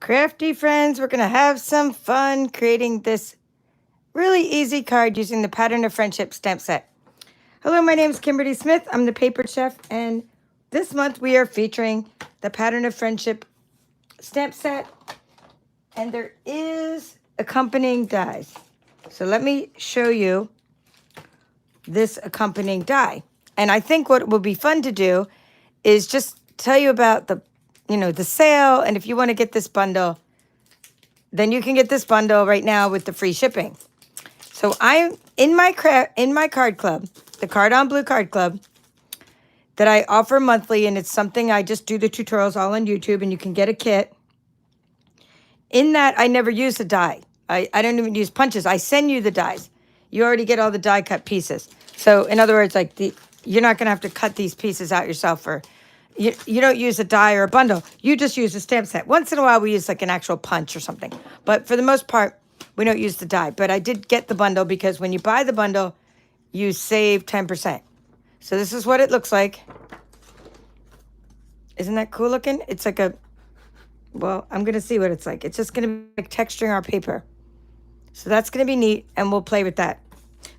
Crafty friends, we're going to have some fun creating this really easy card using the Pattern of Friendship stamp set. Hello, my name is Kimberly Smith. I'm the paper chef, and this month we are featuring the Pattern of Friendship stamp set, and there is accompanying dies. So let me show you this accompanying die. And I think what will be fun to do is just tell you about the sale, and if you want to get this bundle, then you can get this bundle right now with the free shipping. So I'm in my card club, the Card on Blue Card Club, that I offer monthly, and it's something I just do the tutorials all on YouTube, and you can get a kit. In that, I never use a die. I don't even use punches. I send you the dies. You already get all the die cut pieces. So in other words, you're not going to have to cut these pieces out yourself, or you don't use a die or a bundle. You just use a stamp set. Once in a while, we use like an actual punch or something. But for the most part, we don't use the die. But I did get the bundle because when you buy the bundle, you save 10%. So this is what it looks like. Isn't that cool looking? It's like well, I'm going to see what it's like. It's just going to be like texturing our paper. So that's going to be neat, and we'll play with that.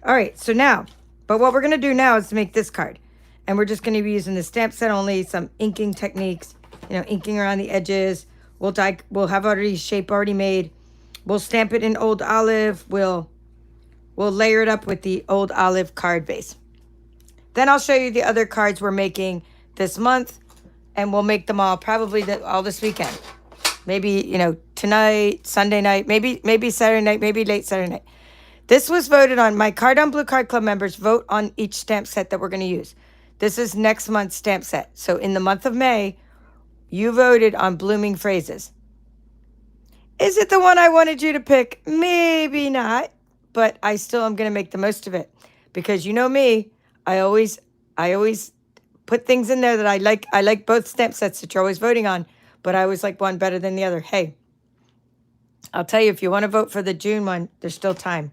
All right, so now, but what we're going to do now is to make this card. And we're just going to be using the stamp set only, some inking techniques, inking around the edges. We'll have shape already made. We'll stamp it in old olive. We'll layer it up with the old olive card base. Then I'll show you the other cards we're making this month, and we'll make them all probably all this weekend. Maybe, tonight, Sunday night, maybe Saturday night, maybe late Saturday night. This was voted on. My Card on Blue Card Club members vote on each stamp set that we're going to use. This is next month's stamp set. So in the month of May, you voted on Blooming Phrases. Is it the one I wanted you to pick? Maybe not, but I still am going to make the most of it, because you know me, I always put things in there that I like. I like both stamp sets that you're always voting on, but I always like one better than the other. Hey, I'll tell you, if you want to vote for the June one, there's still time.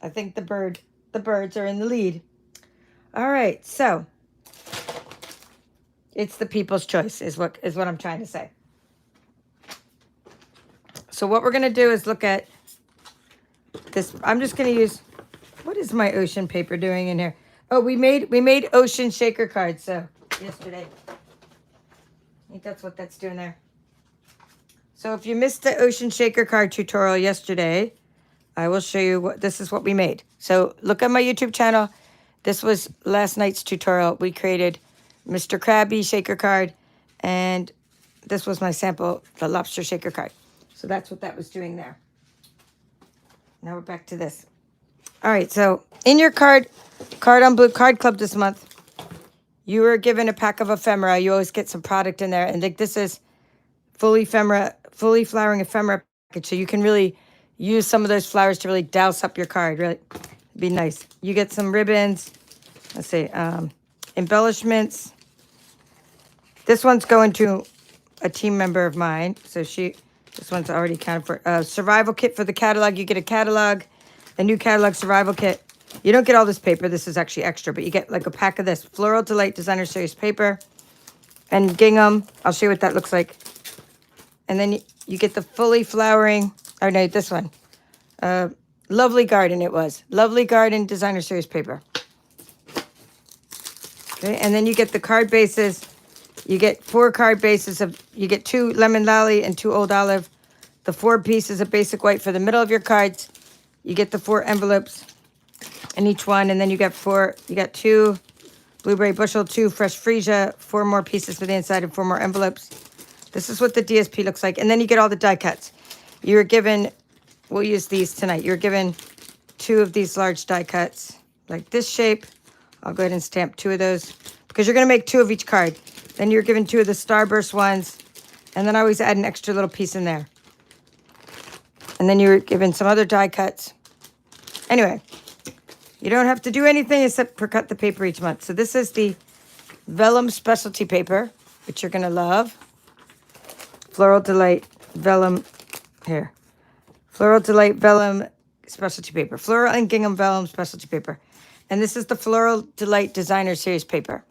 I think the birds are in the lead. All right, so it's the people's choice is what I'm trying to say. So what we're going to do is look at this. I'm just going to use, what is my ocean paper doing in here? Oh, we made ocean shaker cards yesterday. I think that's what that's doing there. So if you missed the ocean shaker card tutorial yesterday, I will show you this is what we made. So look at my YouTube channel. This was last night's tutorial. We created Mr. Krabby shaker card, and this was my sample, the lobster shaker card. So that's what that was doing there. Now we're back to this. All right, so in your Card on Blue Card Club this month, you were given a pack of ephemera. You always get some product in there, and this is fully flowering ephemera package, so you can really use some of those flowers to really douse up your card. Really be nice. You get some ribbons. Let's see, embellishments. This one's going to a team member of mine, so this one's already accounted for. Survival kit for the catalog. You get a catalog, a new catalog survival kit. You don't get all this paper. This is actually extra, but you get like a pack of this Floral Delight Designer Series paper and gingham. I'll show you what that looks like. And then you get the fully flowering, oh no, this one. Lovely Garden it was. Lovely Garden Designer Series paper. Okay, and then you get the card bases. You get 4 card bases you get 2 Lemon Lally and 2 Old Olive. The 4 pieces of basic white for the middle of your cards. You get the 4 envelopes in each one, and then you got 2 Blueberry Bushel, 2 Fresh Freesia, 4 more pieces for the inside and 4 more envelopes. This is what the DSP looks like. And then you get all the die cuts. You were given, we'll use these tonight. You were given 2 of these large die cuts, like this shape. I'll go ahead and stamp 2 of those, because you're going to make 2 of each card. Then you're given 2 of the Starburst ones. And then I always add an extra little piece in there. And then you were given some other die cuts. Anyway, you don't have to do anything except for cut the paper each month. So this is the Vellum Specialty Paper, which you're going to love. Floral Delight Vellum, here. Floral Delight Vellum Specialty Paper. Floral and Gingham Vellum Specialty Paper. And this is the Floral Delight Designer Series paper.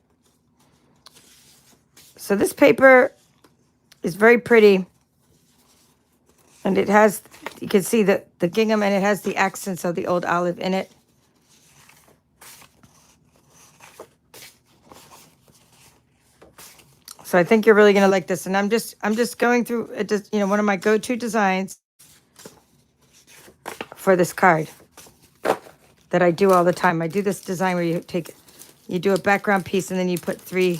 So this paper is very pretty. And it has, you can see the gingham, and it has the accents of the old olive in it. So I think you're really gonna like this. And I'm just going through it, just, you know, one of my go-to designs for this card that I do all the time. I do this design where you do a background piece and then you put 3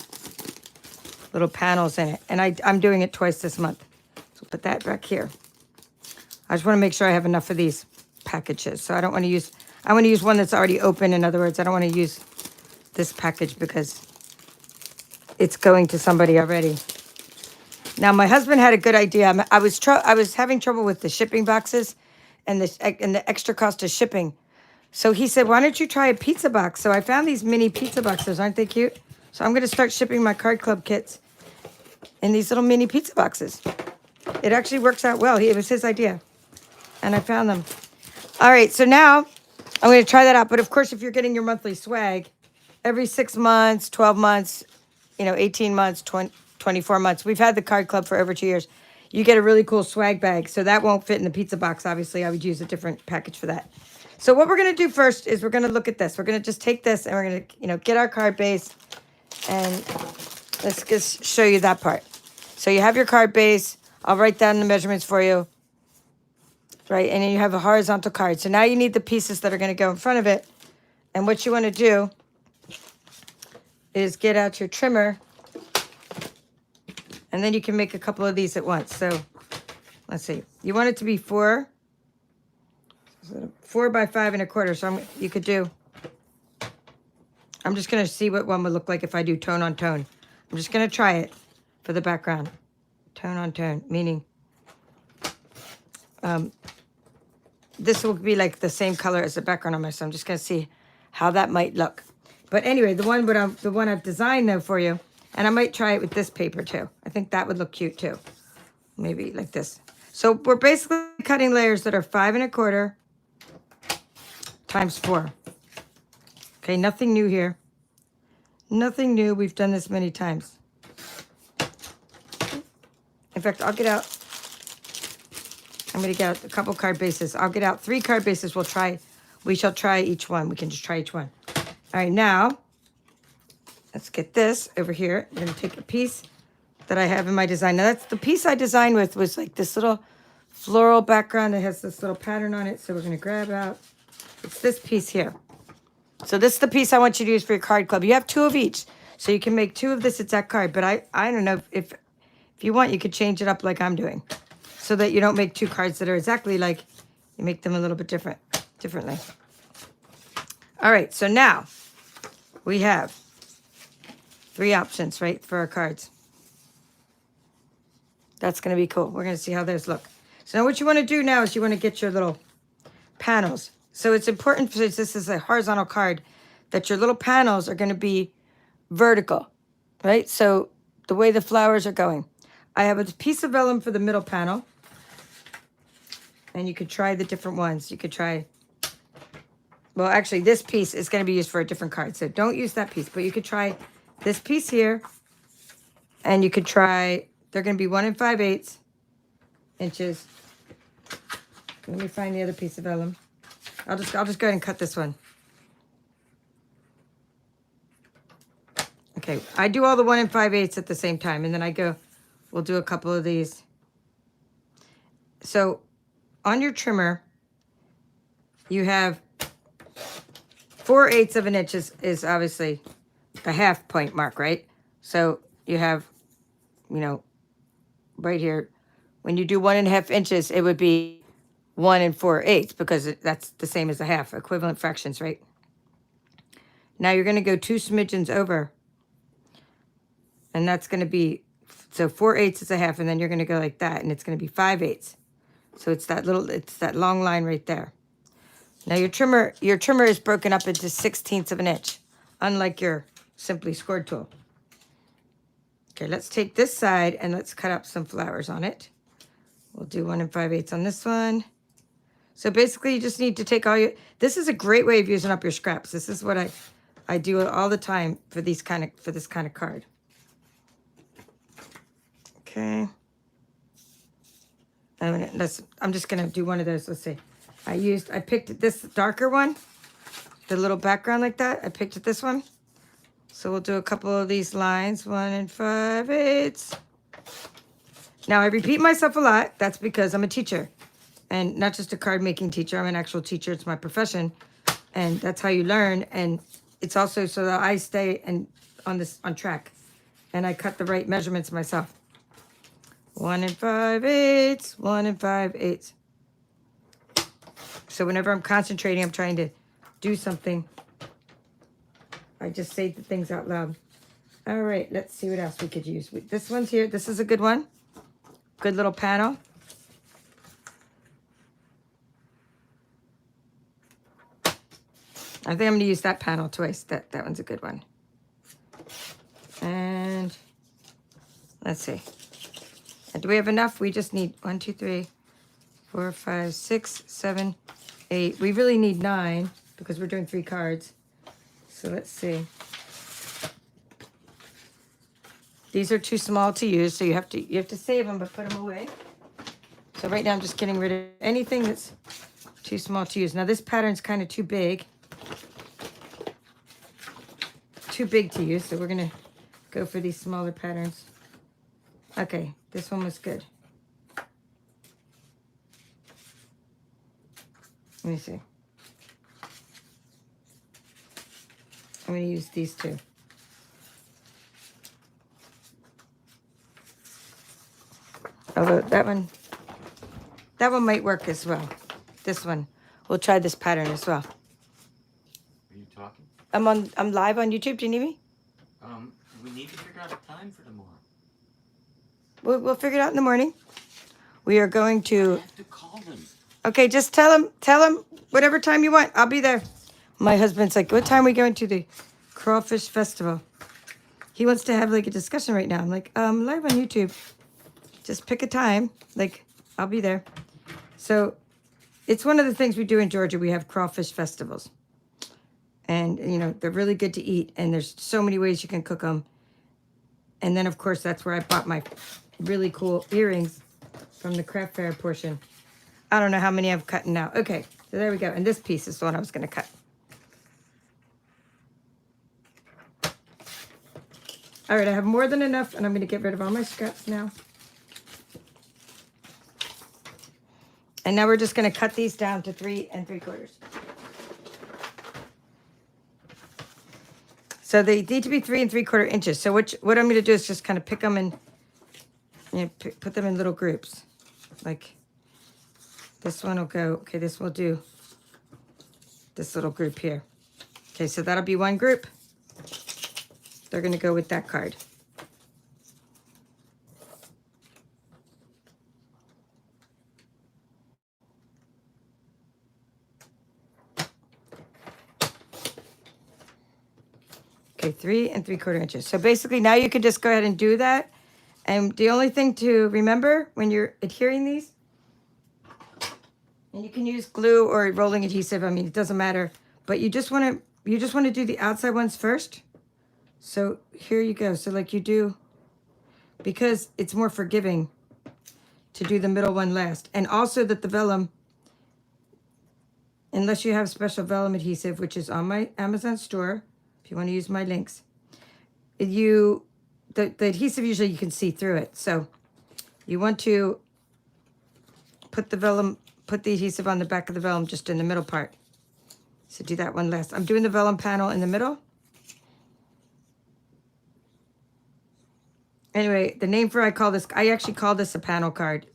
little panels in it. And I'm doing it twice this month. So put that back here. I just want to make sure I have enough of these packages. So I don't want to use, I want to use one that's already open. In other words, I don't want to use this package because it's going to somebody already. Now, my husband had a good idea. I was having trouble with the shipping boxes and the extra cost of shipping. So he said, why don't you try a pizza box? So I found these mini pizza boxes. Aren't they cute? So I'm going to start shipping my card club kits in these little mini pizza boxes. It actually works out well. It was his idea. And I found them. All right, so now I'm going to try that out. But of course, if you're getting your monthly swag, every 6 months, 12 months, 18 months, 24 months. We've had the card club for over 2 years. You get a really cool swag bag. So that won't fit in the pizza box, obviously. I would use a different package for that. So what we're going to do first is we're going to look at this. We're going to just take this and we're going to, get our card base. And let's just show you that part. So you have your card base. I'll write down the measurements for you. Right, and then you have a horizontal card. So now you need the pieces that are going to go in front of it. And what you want to do is get out your trimmer. And then you can make a couple of these at once. So let's see. You want it to be 4 by 5 1/4. So you could do, I'm just going to see what one would look like if I do tone on tone. I'm just going to try it for the background. Tone on tone, meaning this will be like the same color as the background on my, so I'm just going to see how that might look. But anyway, the one I've designed though for you, and I might try it with this paper too. I think that would look cute too. Maybe like this. So we're basically cutting layers that are 5 1/4 times 4. Okay, nothing new here. Nothing new. We've done this many times. In fact, I'll get out. I'm going to get out a couple card bases. I'll get out 3 card bases. We shall try each one. We can just try each one. All right, now, let's get this over here. I'm going to take a piece that I have in my design. Now, that's the piece I designed with was like this little floral background that has this little pattern on it. So we're going to grab out. It's this piece here. So this is the piece I want you to use for your card club. You have 2 of each. So you can make 2 of this exact card. But I don't know if you want, you could change it up like I'm doing, so that you don't make 2 cards that are exactly like, you make them a little bit differently. All right, so now we have 3 options, right, for our cards. That's going to be cool. We're going to see how those look. So now what you want to do now is you want to get your little panels. So it's important, since this is a horizontal card, that your little panels are going to be vertical, right? So the way the flowers are going. I have a piece of vellum for the middle panel. And you could try the different ones. You could try, well, actually, this piece is going to be used for a different card. So don't use that piece. But you could try this piece here. And you could try, they're going to be 1 5/8 inches. Let me find the other piece of vellum. I'll just go ahead and cut this one. Okay, I do all the 1 5/8 at the same time. And then we'll do a couple of these. So on your trimmer, you have 4/8 of an inch is obviously the half point mark, right? So you have, right here, when you do 1 1/2 inches, it would be 1 4/8 because that's the same as a half, equivalent fractions, right? Now you're going to go 2 smidgens over, and that's going to be, so 4/8 is a half, and then you're going to go like that, and it's going to be 5/8. So it's that long line right there. Now your trimmer is broken up into 1/16 of an inch, unlike your Simply Scored tool. Okay, let's take this side and let's cut up some flowers on it. We'll do 1 5/8 on this one. So basically you just need to take this is a great way of using up your scraps. This is what I do all the time for this kind of card. Okay. I'm just gonna do one of those. Let's see. I picked this darker one, the little background like that. I picked this one. So we'll do a couple of these lines, 1 5/8. Now I repeat myself a lot. That's because I'm a teacher, and not just a card making teacher. I'm an actual teacher. It's my profession, and that's how you learn. And it's also so that I stay on track, and I cut the right measurements myself. 1 5/8, 1 5/8. So whenever I'm concentrating, I'm trying to do something, I just say the things out loud. All right, let's see what else we could use. This one's here. This is a good one. Good little panel. I think I'm going to use that panel twice. That one's a good one. And let's see. And do we have enough? We just need 1, 2, 3, 4, 5, 6, 7, 8. We really need 9 because we're doing 3 cards. So let's see. These are too small to use, so you have to save them but put them away. So right now I'm just getting rid of anything that's too small to use. Now this pattern's kind of too big. Too big to use, so we're gonna go for these smaller patterns. Okay, this one was good. Let me see. I'm gonna use these two. Although that one might work as well. This one, we'll try this pattern as well. Are you talking? I'm live on YouTube. Do you need me? We need to figure out a time for tomorrow. We'll figure it out in the morning. We are going to. I have to call them. Okay, just tell them whatever time you want. I'll be there. My husband's like, what time are we going to the Crawfish Festival? He wants to have like a discussion right now. I'm like, live on YouTube. Just pick a time. Like, I'll be there. So it's one of the things we do in Georgia. We have crawfish festivals. And, you know, they're really good to eat. And there's so many ways you can cook them. And then, of course, that's where I bought my really cool earrings from the craft fair portion. I don't know how many I've cut now. Okay, so there we go. And this piece is the one I was going to cut. All right, I have more than enough, and I'm going to get rid of all my scraps now. And now we're just going to cut these down to 3 3/4. So they need to be 3 3/4 inches. So what I'm going to do is just kind of pick them and put them in little groups. Like this one will go, okay, this will do this little group here. Okay, so that'll be one group. They're going to go with that card. Okay, 3 3/4 inches. So basically now you can just go ahead and do that. And the only thing to remember when you're adhering these, and you can use glue or rolling adhesive, I mean, it doesn't matter, but you just want to do the outside ones first. So here you go. So like you do, because it's more forgiving to do the middle one last. And also that the vellum, unless you have special vellum adhesive, which is on my Amazon store, if you want to use my links, the adhesive usually you can see through it. So you want to put the adhesive on the back of the vellum just in the middle part. So do that one last. I'm doing the vellum panel in the middle. Anyway, the name for I actually call this a panel card.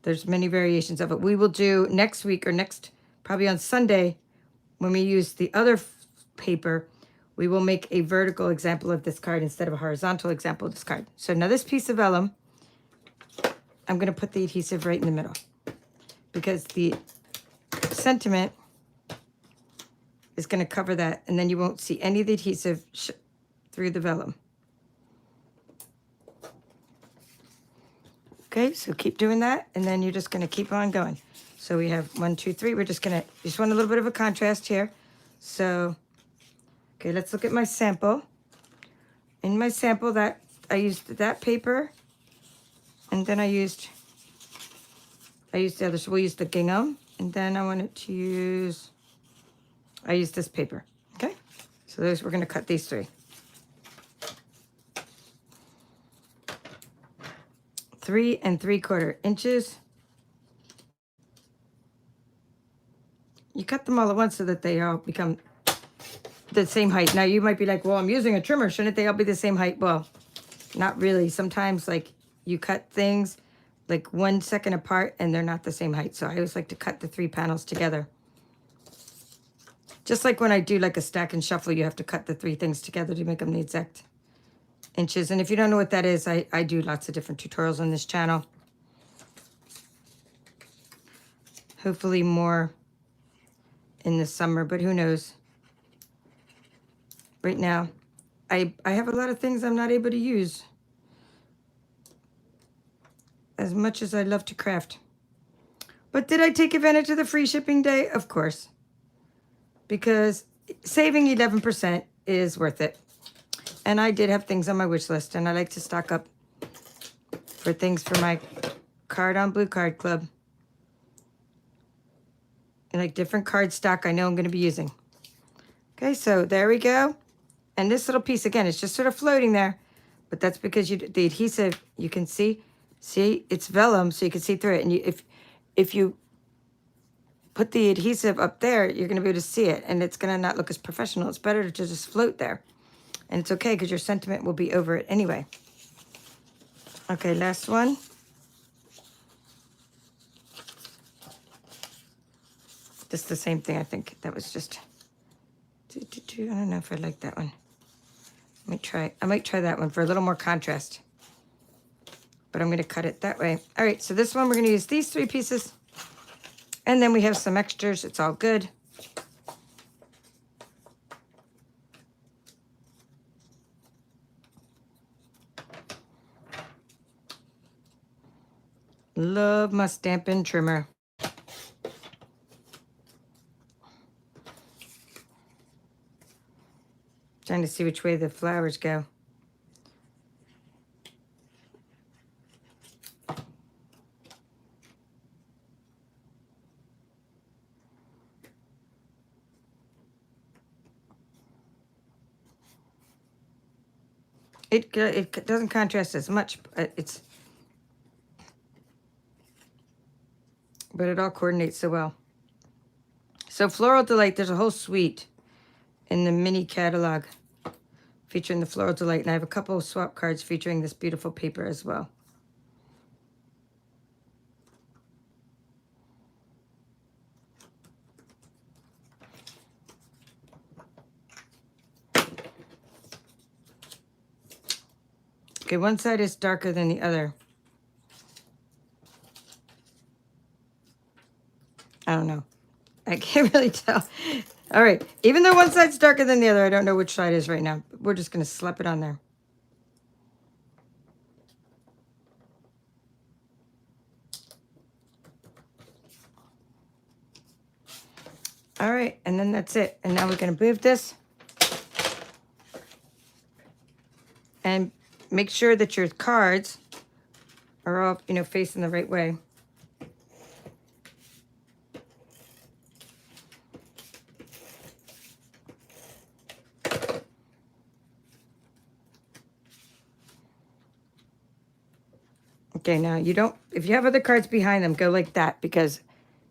There's many variations of it. We will do next week or probably on Sunday, when we use the other paper, we will make a vertical example of this card instead of a horizontal example of this card. So now this piece of vellum, I'm going to put the adhesive right in the middle because the sentiment is going to cover that, and then you won't see any of the adhesive through the vellum. Okay, so keep doing that, and then you're just going to keep on going. So we have 1, 2, 3. We're just want a little bit of a contrast here. So, okay, let's look at my sample. In my sample, that I used that paper, and then I used I used the other, so we'll use the gingham. And then I wanted to use, I use this paper, okay? So those, we're gonna cut these 3. 3 3/4 inches. You cut them all at once so that they all become the same height. Now you might be like, well, I'm using a trimmer. Shouldn't they all be the same height? Well, not really. Sometimes like you cut things like 1 second apart and they're not the same height. So I always like to cut the 3 panels together. Just like when I do like a stack and shuffle, you have to cut the 3 things together to make them the exact inches. And if you don't know what that is, I do lots of different tutorials on this channel. Hopefully more in the summer, but who knows? Right now, I have a lot of things I'm not able to use as much as I love to craft. But did I take advantage of the free shipping day? Of course. Because saving 11% is worth it. And I did have things on my wish list, and I like to stock up for things for my Card on Blue Card Club. And like different card stock I know I'm going to be using. Okay, so there we go. And this little piece, again, it's just sort of floating there. But that's because the adhesive, you can see, it's vellum, so you can see through it. And if you put the adhesive up there, you're going to be able to see it. And it's going to not look as professional. It's better to just float there. And it's okay because your sentiment will be over it anyway. Okay, last one. Just the same thing, I think. That was just... I don't know if I like that one. I might try that one for a little more contrast. But I'm going to cut it that way. All right, so this one we're going to use these 3 pieces. And then we have some extras. It's all good. Love my Stampin' trimmer. Trying to see which way the flowers go. It doesn't contrast as much. But it all coordinates so well. So Floral Delight, there's a whole suite in the mini catalog featuring the Floral Delight. And I have a couple of swap cards featuring this beautiful paper as well. Okay, one side is darker than the other. I don't know. I can't really tell. All right. Even though one side's darker than the other, I don't know which side is right now. We're just going to slap it on there. All right. And then that's it. And now we're going to move this. And make sure that your cards are all, facing the right way. Okay, now if you have other cards behind them, go like that because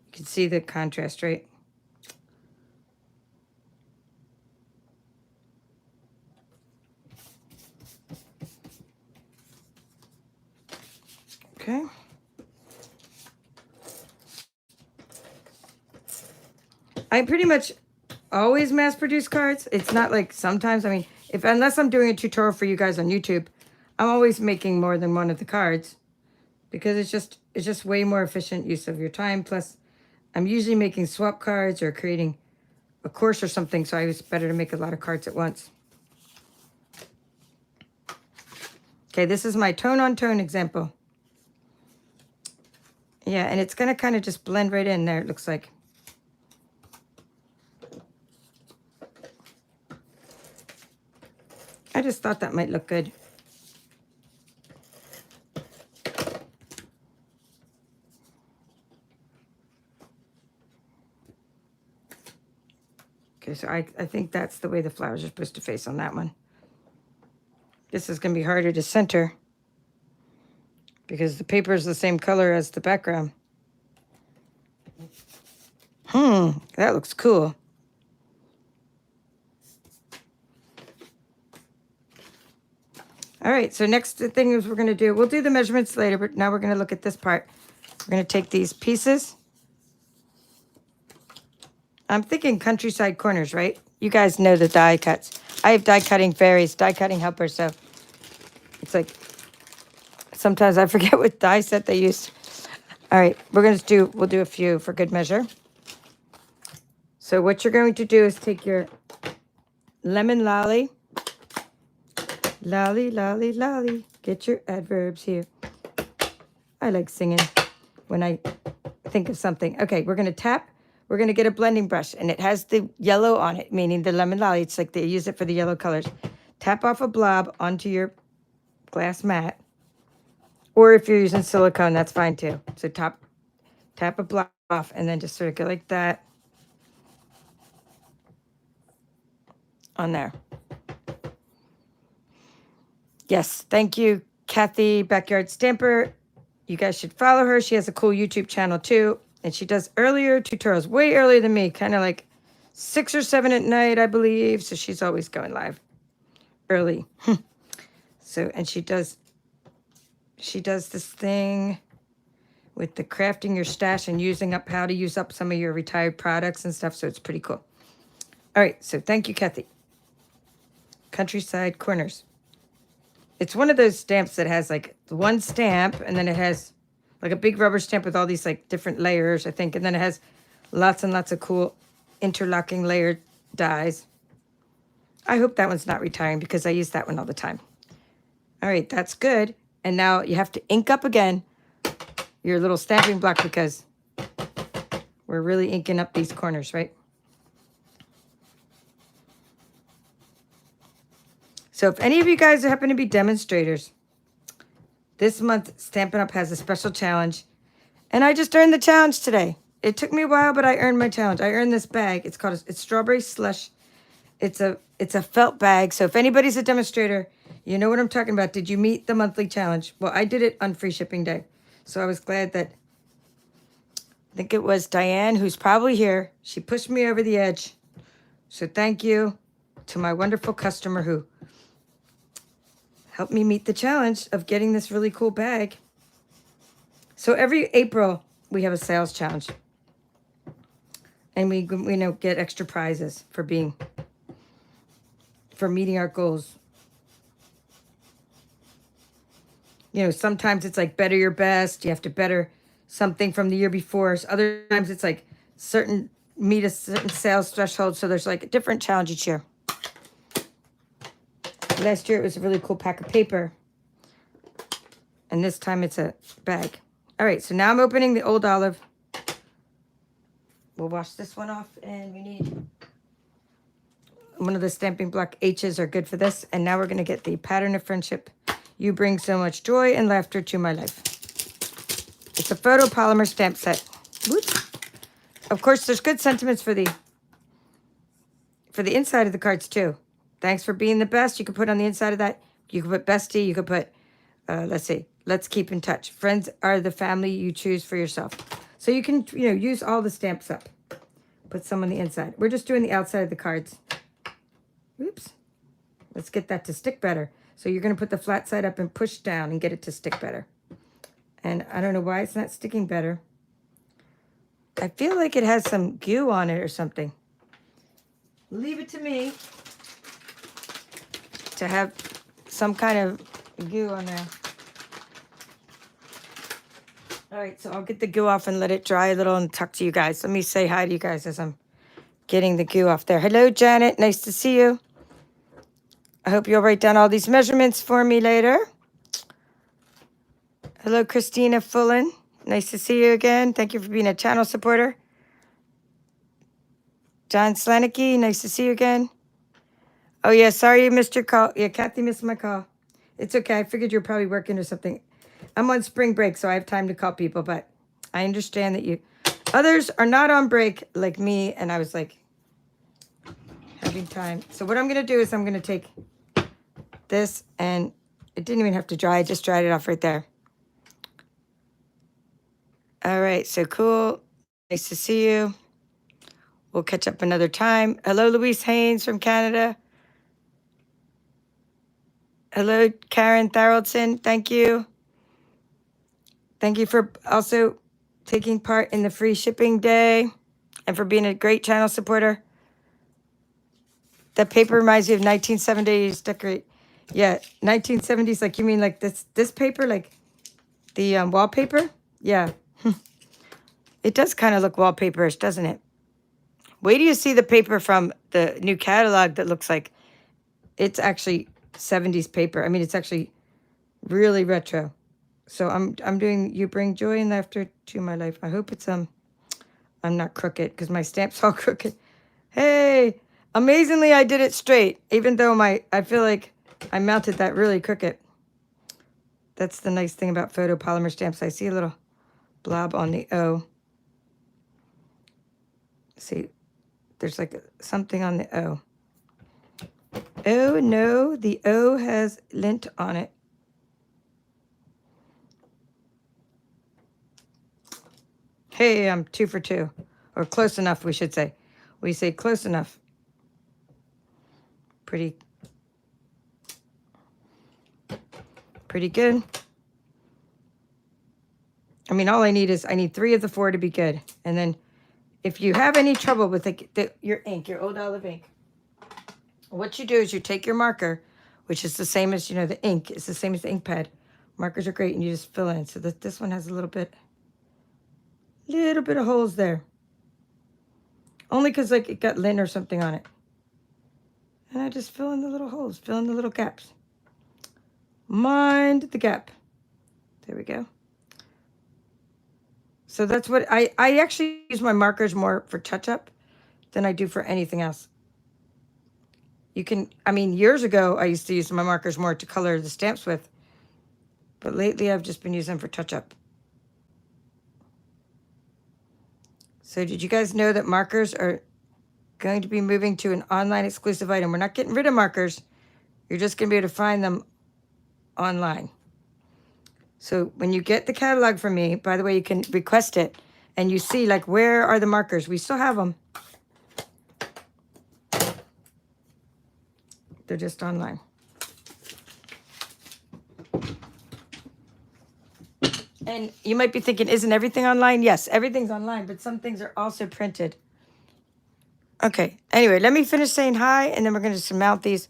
you can see the contrast, right? Okay. I pretty much always mass produce cards. It's not like sometimes, unless I'm doing a tutorial for you guys on YouTube, I'm always making more than one of the cards. Because it's just way more efficient use of your time. Plus, I'm usually making swap cards or creating a course or something, so it's better to make a lot of cards at once. Okay, this is my tone-on-tone example. Yeah, and it's going to kind of just blend right in there, it looks like. I just thought that might look good. So I think that's the way the flowers are supposed to face on that one. This is going to be harder to center because the paper is the same color as the background. That looks cool. All right, so next thing is we're going to do, we'll do the measurements later, but now we're going to look at this part. We're going to take these pieces. I'm thinking countryside corners, right? You guys know the die cuts. I have die cutting fairies, die cutting helpers, so it's like sometimes I forget what die set they use. All right, we'll do a few for good measure. So what you're going to do is take your lemon lolly. Lolly, lolly, lolly. Get your adverbs here. I like singing when I think of something. Okay, we're going to tap. We're going to get a blending brush, and it has the yellow on it, meaning the lemon lolly. It's like they use it for the yellow colors. Tap off a blob onto your glass mat. Or if you're using silicone, that's fine too. So tap a blob off, and then just sort of go like that on there. Yes, thank you, Kathy, Backyard Stamper. You guys should follow her. She has a cool YouTube channel too. And she does earlier tutorials, way earlier than me, kind of like 6 or 7 at night, I believe. So she's always going live early. So, and she does this thing with the crafting your stash and using up how to use up some of your retired products and stuff. So it's pretty cool. All right. So thank you, Kathy. Countryside Corners. It's one of those stamps that has like one stamp and then it has like a big rubber stamp with all these like different layers, I think. And then it has lots and lots of cool interlocking layered dies. I hope that one's not retiring because I use that one all the time. All right, that's good. And now you have to ink up again your little stamping block because we're really inking up these corners, right? So if any of you guys happen to be demonstrators, this month Stampin' Up! Has a special challenge. And I just earned the challenge today. It took me a while, but I earned my challenge. I earned this bag. It's Strawberry Slush. It's a felt bag. So if anybody's a demonstrator, you know what I'm talking about. Did you meet the monthly challenge? Well, I did it on free shipping day. So I was glad that, I think it was Diane, who's probably here. She pushed me over the edge. So thank you to my wonderful customer who helped me meet the challenge of getting this really cool bag. So every April, we have a sales challenge. And we get extra prizes for meeting our goals. You know, sometimes it's like better your best. You have to better something from the year before. So other times it's like meet a certain sales threshold. So there's like a different challenge each year. Last year it was a really cool pack of paper. And this time it's a bag. All right, so now I'm opening the old olive. We'll wash this one off, and we need one of the stamping block H's are good for this. And now we're going to get the Pattern of Friendship. You bring so much joy and laughter to my life. It's a photopolymer stamp set. Whoops. Of course, there's good sentiments for the inside of the cards too. Thanks for being the best. You could put on the inside of that. You could put bestie. You could put, let's see, let's keep in touch. Friends are the family you choose for yourself. So you can, use all the stamps up. Put some on the inside. We're just doing the outside of the cards. Oops. Let's get that to stick better. So you're going to put the flat side up and push down and get it to stick better. And I don't know why it's not sticking better. I feel like it has some goo on it or something. Leave it to me to have some kind of goo on there. All right, so I'll get the goo off and let it dry a little and talk to you guys. Let me say hi to you guys as I'm getting the goo off there. Hello, Janet. Nice to see you. I hope you'll write down all these measurements for me later. Hello, Christina Fullen. Nice to see you again. Thank you for being a channel supporter. John Slanicki, nice to see you again. Oh, yeah, sorry you missed your call. Yeah, Kathy missed my call. It's okay. I figured you were probably working or something. I'm on spring break, so I have time to call people, but I understand that others are not on break like me, and I was like, challenging time. So what I'm going to do is I'm going to take this, and it didn't even have to dry. I just dried it off right there. All right, so cool. Nice to see you. We'll catch up another time. Hello, Louise Haynes from Canada. Hello, Karen Tharaldson. Thank you. Thank you for also taking part in the free shipping day and for being a great channel supporter. That paper reminds me of 1970s decorate. Yeah, 1970s, like you mean like this paper, like the wallpaper? Yeah. It does kind of look wallpaperish, doesn't it? Wait till you see the paper from the new catalog that looks like it's actually 70s paper. I mean, it's actually really retro. So I'm doing You Bring Joy and Laughter to My Life. I hope it's I'm not crooked because my stamp's all crooked. Hey, amazingly I did it straight, even though I feel like I mounted that really crooked. That's the nice thing about photopolymer stamps. I see a little blob on the O. See, there's like something on the O. Oh no, the O has lint on it. Hey, I'm 2 for 2. Or close enough, we should say. We say close enough. Pretty good. I mean, all I need 3 of the 4 to be good. And then if you have any trouble with your ink, your old olive ink, what you do is you take your marker, which is the same as, the ink. It's the same as the ink pad. Markers are great, and you just fill in. So this one has a little bit of holes there. Only because, like, it got lint or something on it. And I just fill in the little holes, fill in the little gaps. Mind the gap. There we go. So that's what I actually use my markers more for touch-up than I do for anything else. Years ago, I used to use my markers more to color the stamps with. But lately, I've just been using them for touch-up. So did you guys know that markers are going to be moving to an online exclusive item? We're not getting rid of markers. You're just going to be able to find them online. So when you get the catalog from me, by the way, you can request it. And you see, like, where are the markers? We still have them. They're just online. And you might be thinking, isn't everything online? Yes, everything's online, but some things are also printed. Okay, anyway, let me finish saying hi, and then we're going to surmount these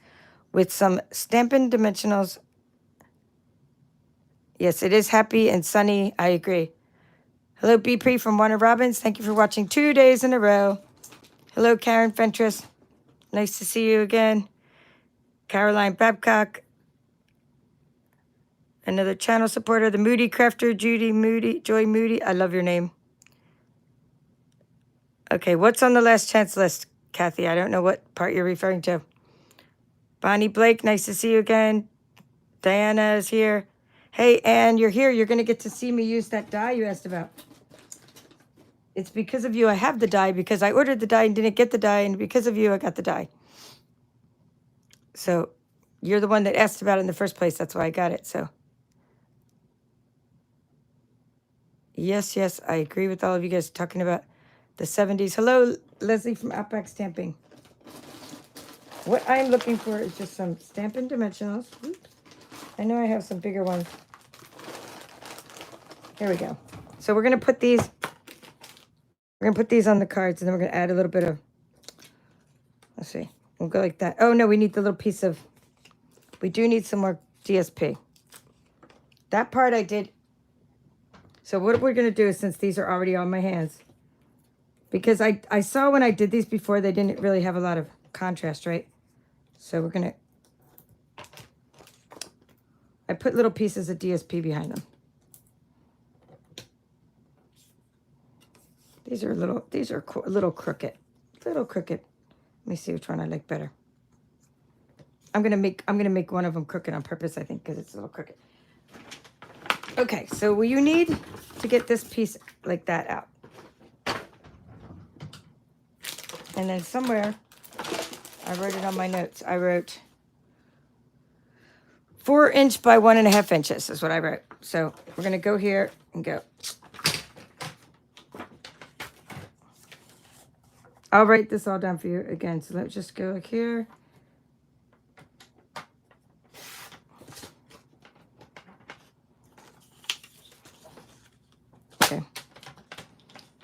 with some Stampin' Dimensionals. Yes, it is happy and sunny. I agree. Hello, B. Pre from Warner Robbins. Thank you for watching 2 days in a row. Hello, Karen Fentress. Nice to see you again. Caroline Babcock. Another channel supporter. The Moody Crafter, Joy Moody. I love your name. Okay, what's on the last chance list, Kathy? I don't know what part you're referring to. Bonnie Blake, nice to see you again. Diana is here. Hey, Anne, you're here. You're going to get to see me use that die you asked about. It's because of you I have the die, because I ordered the die and didn't get the die, and because of you I got the die. So you're the one that asked about it in the first place. That's why I got it. So yes, I agree with all of you guys talking about the 70s. Hello, Leslie from Outback Stamping. What I'm looking for is just some Stampin' Dimensionals. Oops. I know I have some bigger ones. Here we go. So we're going to put these on the cards, and then we're going to add a little bit of, let's see, we'll go like that. Oh, no, we need the little piece of, we do need some more DSP. That part I did. So what we're going to do is, since these are already on my hands, because I saw when I did these before, they didn't really have a lot of contrast, right? So we're going to, I put little pieces of DSP behind them. These are a little crooked. Let me see which one I like better. I'm gonna make one of them crooked on purpose, I think, because it's a little crooked. Okay, so you need to get this piece like that out. And then somewhere I wrote it on my notes. I wrote 4 inch by 1.5 inches is what I wrote. So we're going to go here and go. I'll write this all down for you again. So let's just go like here. Okay.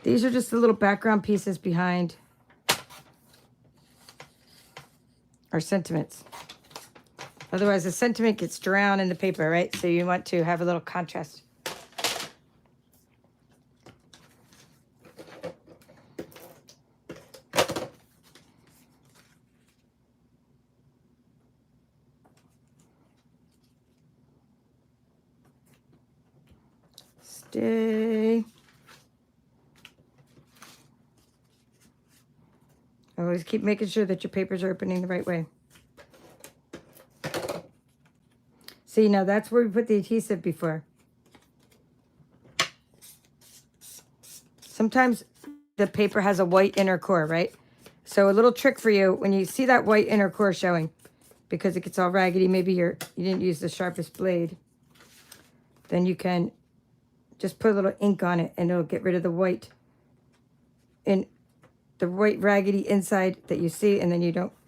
These are just the little background pieces behind our sentiments. Otherwise, the sentiment gets drowned in the paper, right? So you want to have a little contrast. Stay. Always keep making sure that your papers are opening the right way. See, now that's where we put the adhesive before. Sometimes the paper has a white inner core, right? So a little trick for you, when you see that white inner core showing, because it gets all raggedy, maybe you didn't use the sharpest blade, then you can just put a little ink on it and it'll get rid of the white in the white raggedy inside that you see, and then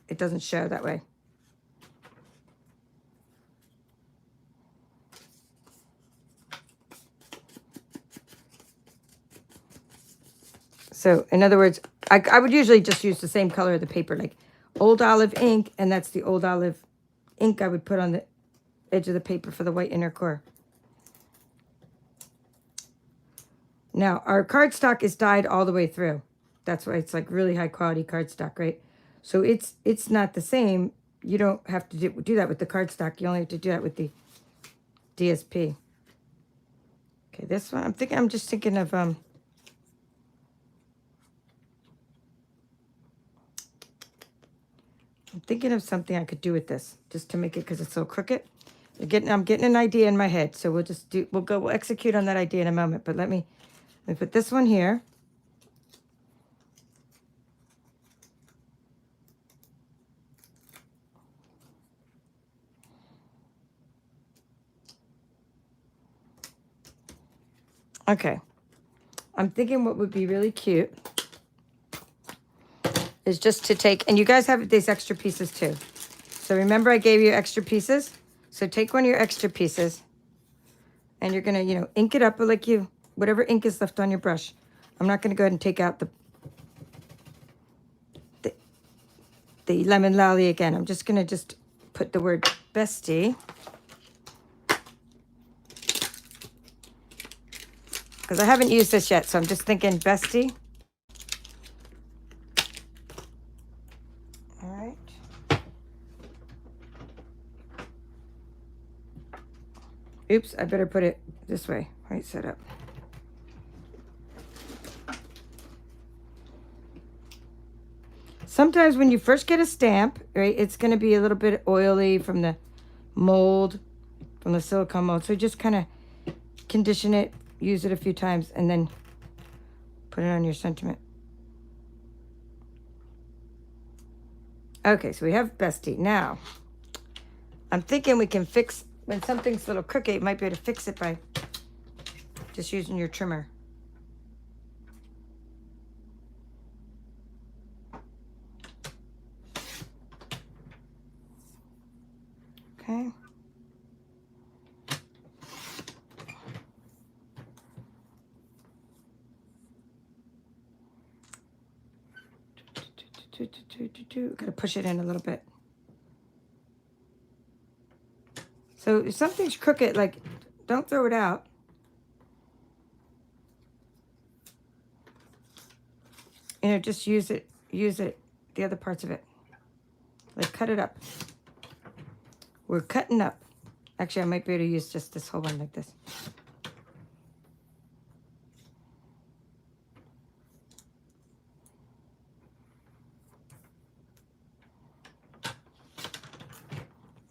it doesn't show that way. So in other words, I would usually just use the same color of the paper, like old olive ink, and that's the old olive ink I would put on the edge of the paper for the white inner core. Now, our cardstock is dyed all the way through. That's why it's like really high quality cardstock, right? So it's not the same. You don't have to do that with the cardstock. You only have to do that with the DSP. Okay, this one, I'm just thinking of, I'm thinking of something I could do with this, just to make it, because it's so crooked. I'm getting an idea in my head, so we'll execute on that idea in a moment. But let me put this one here. Okay, I'm thinking what would be really cute is just to take, and you guys have these extra pieces too. So remember I gave you extra pieces? So take one of your extra pieces and you're gonna, ink it up like whatever ink is left on your brush. I'm not gonna go ahead and take out the lemon lolly again. I'm just gonna put the word bestie. Because I haven't used this yet, so I'm just thinking bestie. All right. Oops, I better put it this way, right side up. Sometimes when you first get a stamp, right, it's going to be a little bit oily from the mold, from the silicone mold. So just kind of condition it, use it a few times, and then put it on your sentiment. Okay, so we have bestie. Now, I'm thinking we can fix, when something's a little crooked, you might be able to fix it by just using your trimmer. Okay. Gotta push it in a little bit. So if something's crooked, like, don't throw it out. Just use it, the other parts of it. Like, cut it up. We're cutting up. Actually, I might be able to use just this whole one like this.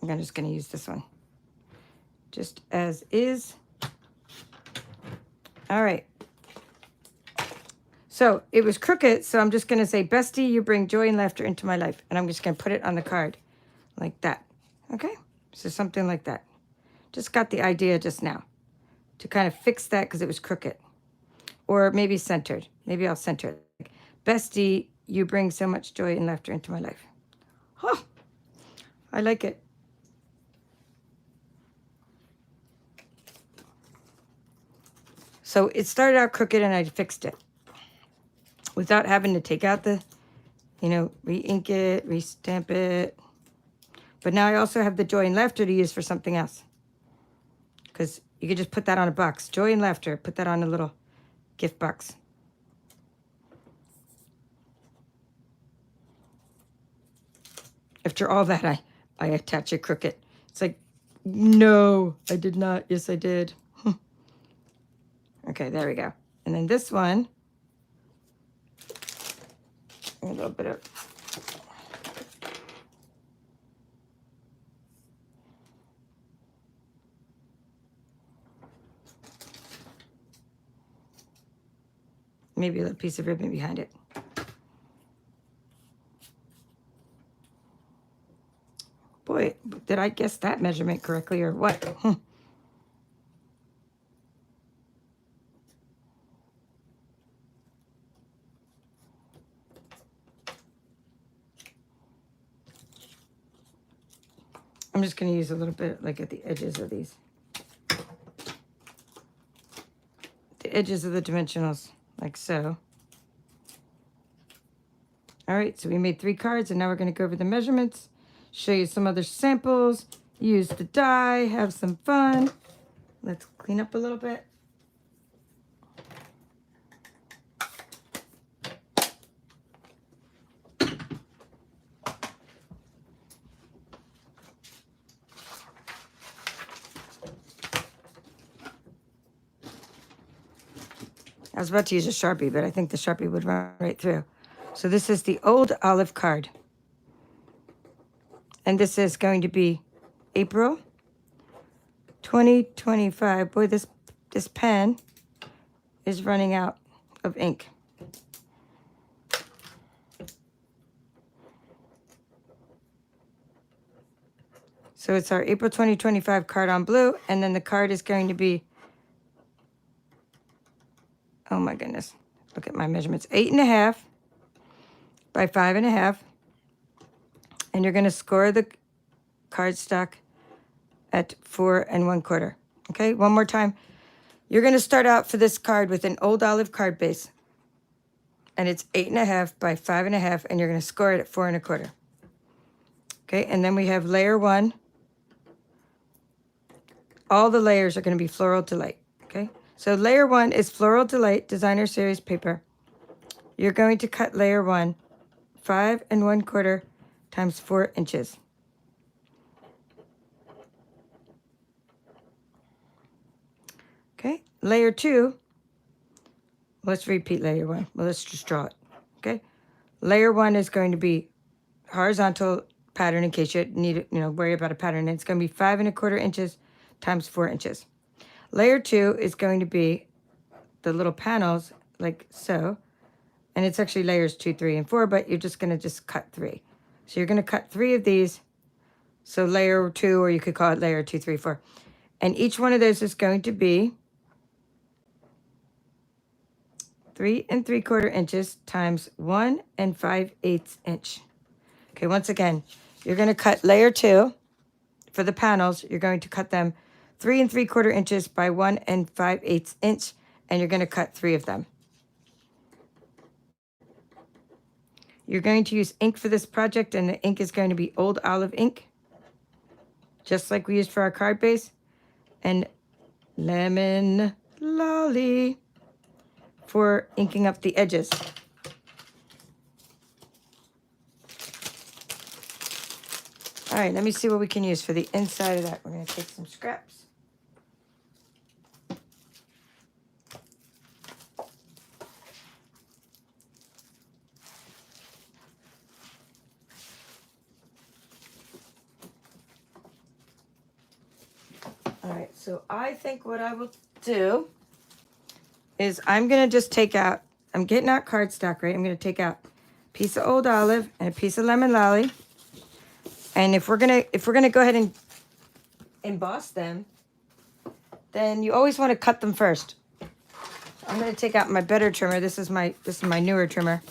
I'm just going to use this one. Just as is. All right. So it was crooked, so I'm just going to say, Bestie, you bring joy and laughter into my life. And I'm just going to put it on the card like that. Okay? So something like that. Just got the idea just now to kind of fix that because it was crooked. Or maybe centered. Maybe I'll center it. Like, Bestie, you bring so much joy and laughter into my life. Oh, I like it. So it started out crooked and I fixed it without having to take out the, re-ink it, re-stamp it. But now I also have the joy and laughter to use for something else. Because you could just put that on a box. Joy and laughter. Put that on a little gift box. After all that, I attach it crooked. It's like, no, I did not. Yes, I did. Okay, there we go. And then this one, a little bit of, maybe a little piece of ribbon behind it. Boy, did I guess that measurement correctly or what? I'm just going to use a little bit like at the edges of these. The edges of the dimensionals, like so. All right, so we made 3 cards, and now we're going to go over the measurements, show you some other samples, use the die, have some fun. Let's clean up a little bit. I was about to use a Sharpie, but I think the Sharpie would run right through. So this is the old olive card. And this is going to be April 2025. Boy, this pen is running out of ink. So it's our April 2025 card on blue, and then the card is going to be, oh my goodness, look at my measurements, 8.5 by 5.5. And you're going to score the cardstock at 4 1/4. Okay, one more time. You're going to start out for this card with an old olive card base. And it's 8.5 by 5.5, and you're going to score it at 4 1/4. Okay, and then we have layer 1. All the layers are going to be Floral Delight. Okay, so layer 1 is Floral Delight Designer Series paper. You're going to cut layer 1 5 1/4 times 4 inches. Okay, layer 2, let's repeat layer 1. Well, let's just draw it. Okay, layer 1 is going to be horizontal pattern in case you need to, worry about a pattern. It's going to be 5 1/4 inches times 4 inches. Layer 2 is going to be the little panels like so, and it's actually layers 2, 3, and 4, but you're just going to cut 3. So you're going to cut 3 of these. So layer 2, or you could call it layer 2, 3, 4. And each one of those is going to be 3 3/4 inches times 1 5/8 inch. Okay, once again, you're going to cut layer 2 for the panels. You're going to cut them 3 3/4 inches by 1 5/8 inch, and you're going to cut 3 of them. You're going to use ink for this project, and the ink is going to be old olive ink, just like we used for our card base, and lemon lolly for inking up the edges. All right, let me see what we can use for the inside of that. We're going to take some scraps. All right, so I think what I will do is I'm going to just take out I'm getting out cardstock, right? I'm going to take out a piece of old olive and a piece of lemon lolly. And if we're gonna go ahead and emboss them, then you always want to cut them first. I'm going to take out my better trimmer. This is my newer trimmer.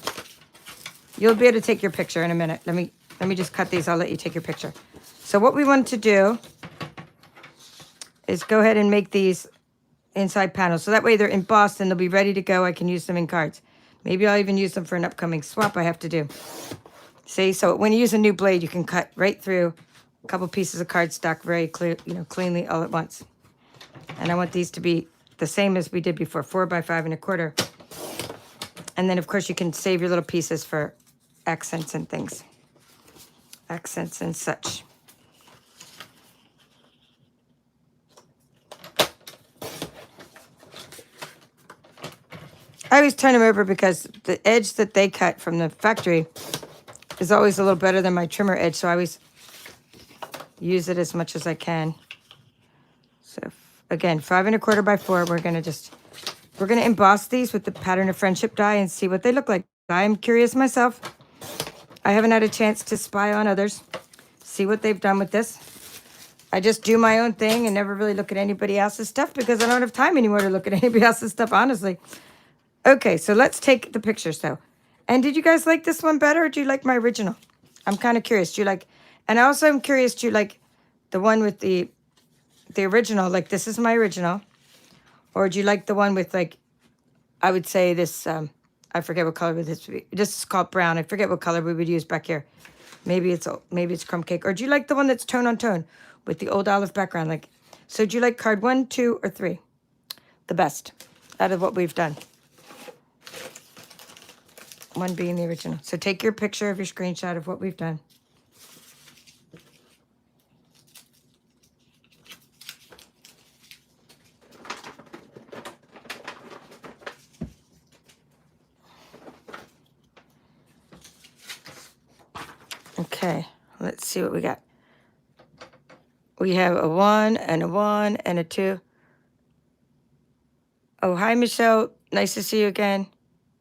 You'll be able to take your picture in a minute. Let me just cut these. I'll let you take your picture. So what we want to do is go ahead and make these inside panels. So that way they're embossed and they'll be ready to go. I can use them in cards. Maybe I'll even use them for an upcoming swap I have to do. See, so when you use a new blade, you can cut right through a couple pieces of cardstock very clear, cleanly all at once. And I want these to be the same as we did before, 4 by 5 1/4. And then of course you can save your little pieces for accents and things. Accents and such. I always turn them over because the edge that they cut from the factory is always a little better than my trimmer edge, so I always use it as much as I can. So again, 5 1/4 by 4. We're gonna emboss these with the Pattern of Friendship die and see what they look like. I'm curious myself. I haven't had a chance to spy on others, see what they've done with this. I just do my own thing and never really look at anybody else's stuff because I don't have time anymore to look at anybody else's stuff, honestly. Okay, so let's take the pictures though. And did you guys like this one better or do you like my original? I'm kind of curious. Do you like, and I also am curious, do you like the one with the original, like this is my original, or do you like the one with like, I would say this, I forget what color this would be. This is called brown. I forget what color we would use back here. Maybe it's crumb cake. Or do you like the one that's tone on tone with the old olive background? Like, so do you like card 1, 2, or 3? The best out of what we've done. 1 being the original. So take your picture of your screenshot of what we've done. Okay, let's see what we got. We have a 1 and a 1 and a 2. Oh, hi, Michelle. Nice to see you again.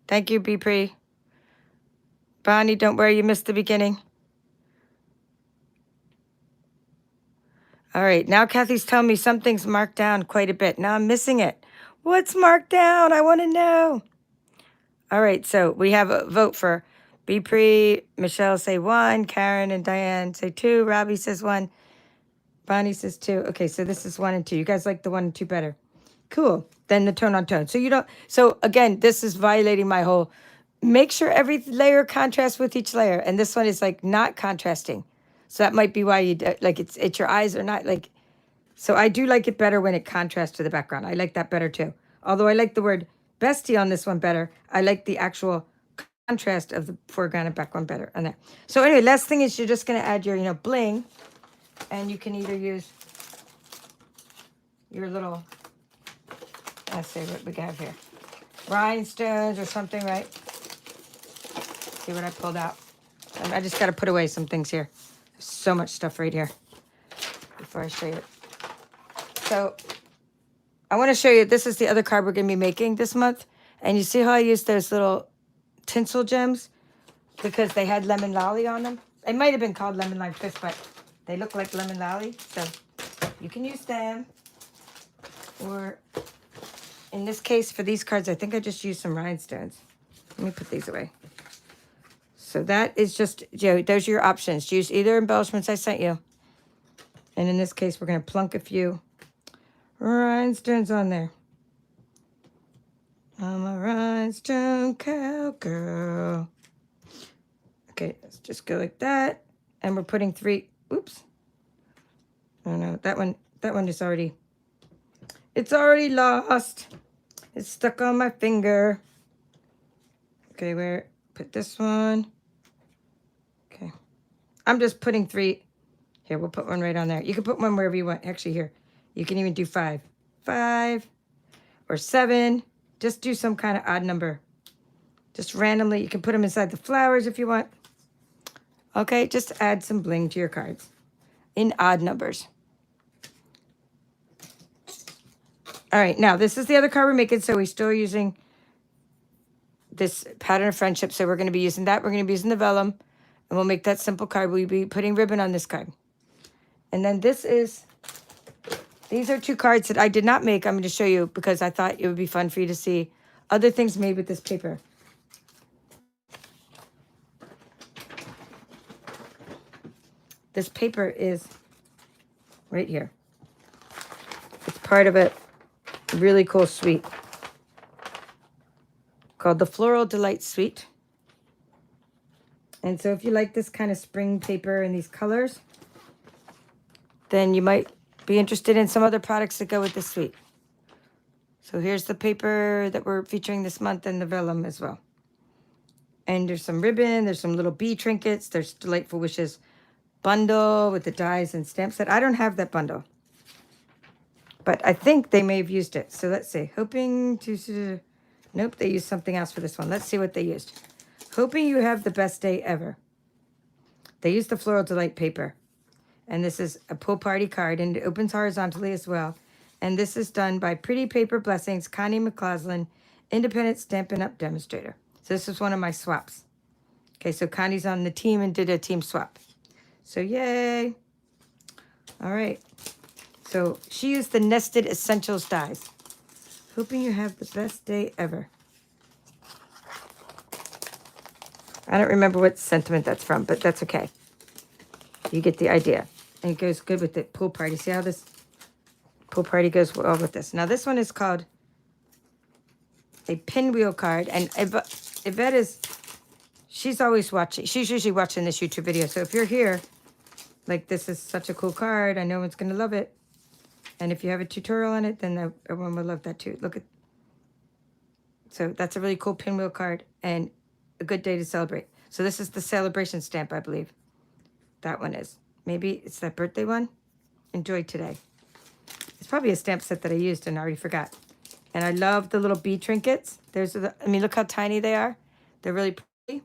Thank you, Be Pre. Bonnie, don't worry, you missed the beginning. All right, now Kathy's telling me something's marked down quite a bit. Now I'm missing it. What's marked down? I want to know. All right, so we have a vote for Be Pre. Michelle say 1. Karen and Diane say 2. Robbie says 1. Bonnie says 2. Okay, so this is 1 and 2. You guys like the 1 and 2 better. Cool. Then the tone on tone. So you don't, so again, this is violating my whole, make sure every layer contrasts with each layer. And this one is like not contrasting. So that might be why you, like it's your eyes are not like, so I do like it better when it contrasts to the background. I like that better too. Although I like the word bestie on this one better. I like the actual contrast of the foreground and background better on that. So anyway, last thing is you're just going to add your, bling. And you can either use your little, let's see what we got here. Rhinestones or something, right? See what I pulled out. I just got to put away some things here. There's so much stuff right here before I show you it. So I want to show you, this is the other card we're going to be making this month. And you see how I used those little tinsel gems? Because they had lemon lolly on them. They might have been called lemon lime twist, but they look like lemon lolly. So you can use them. Or in this case, for these cards, I think I just used some rhinestones. Let me put these away. So that is just, those are your options. Use either embellishments I sent you. And in this case, we're going to plunk a few rhinestones on there. I'm a rhinestone cowgirl. Okay, let's just go like that. And we're putting 3, oops. Oh no, that one is already, it's already lost. It's stuck on my finger. Okay, where, put this one. Okay. I'm just putting 3. Here, we'll put one right on there. You can put one wherever you want. Actually, here. You can even do 5. 5 or 7. Just do some kind of odd number. Just randomly. You can put them inside the flowers if you want. Okay, just add some bling to your cards in odd numbers. All right, now this is the other card we're making, so we're still using this pattern of friendship. So we're going to be using that. We're going to be using the vellum, and we'll make that simple card. We'll be putting ribbon on this card. And then these are 2 cards that I did not make. I'm going to show you because I thought it would be fun for you to see other things made with this paper. This paper is right here. It's part of a really cool suite called the Floral Delight Suite. And so if you like this kind of spring paper and these colors, then you might be interested in some other products that go with this suite. So here's the paper that we're featuring this month and the vellum as well. And there's some ribbon, there's some little bee trinkets, there's Delightful Wishes bundle with the dies and stamp set. I don't have that bundle, but I think they may have used it. So let's see. Hoping to... Nope, they used something else for this one. Let's see what they used. Hoping you have the best day ever. They used the Floral Delight paper. And this is a pool party card, and it opens horizontally as well. And this is done by Pretty Paper Blessings, Connie McCausland, Independent Stampin' Up! Demonstrator. So this is one of my swaps. Okay, so Connie's on the team and did a team swap. So yay. All right. So she used the Nested Essentials dies. Hoping you have the best day ever. I don't remember what sentiment that's from, but that's okay. You get the idea. And it goes good with the pool party. See how this pool party goes well with this. Now this one is called a pinwheel card. And Yvette is, she's always watching. She's usually watching this YouTube video. So if you're here, like, this is such a cool card. I know one's going to love it. And if you have a tutorial on it, then everyone will love that too. Look at, so that's a really cool pinwheel card and a good day to celebrate. So this is the celebration stamp, I believe. That one is. Maybe it's that birthday one. Enjoy today. It's probably a stamp set that I used and I already forgot. And I love the little bee trinkets. I mean, look how tiny they are. They're really pretty.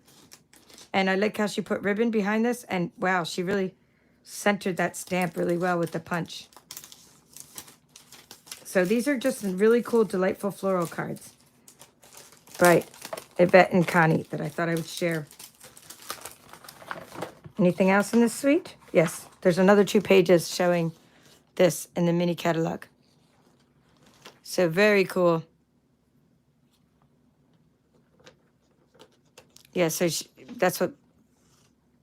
And I like how she put ribbon behind this. And wow, she really centered that stamp really well with the punch. So these are just really cool, delightful floral cards by Yvette and Connie that I thought I would share. Anything else in this suite? Yes, there's another 2 pages showing this in the mini catalog. So very cool. Yeah, so that's what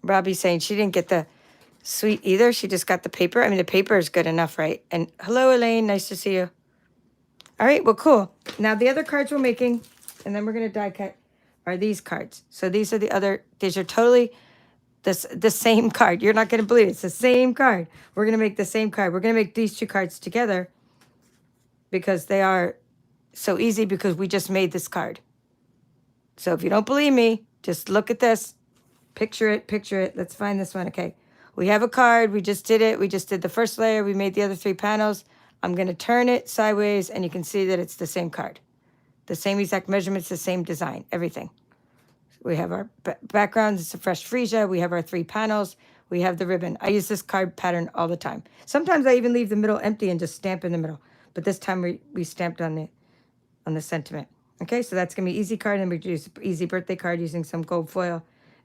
Robbie's saying. She didn't get the suite either. She just got the paper. I mean, the paper is good enough, right? And hello, Elaine. Nice to see you. All right, well, cool. Now, the other cards we're making, and then we're going to die cut, are these cards. So these are the other, these are totally the same card. You're not going to believe it. It's the same card. We're going to make the same card. We're going to make these 2 cards together because they are so easy because we just made this card. So if you don't believe me, just look at this. Picture it, picture it. Let's find this one. Okay. We have a card. We just did it. We just did the first layer. We made the other 3 panels. I'm going to turn it sideways, and you can see that it's the same card. The same exact measurements, the same design, everything. We have our background. It's a fresh freesia. We have our 3 panels. We have the ribbon. I use this card pattern all the time. Sometimes I even leave the middle empty and just stamp in the middle. But this time we stamped on the sentiment. Okay, so that's going to be easy card, and we use easy birthday card using some gold foil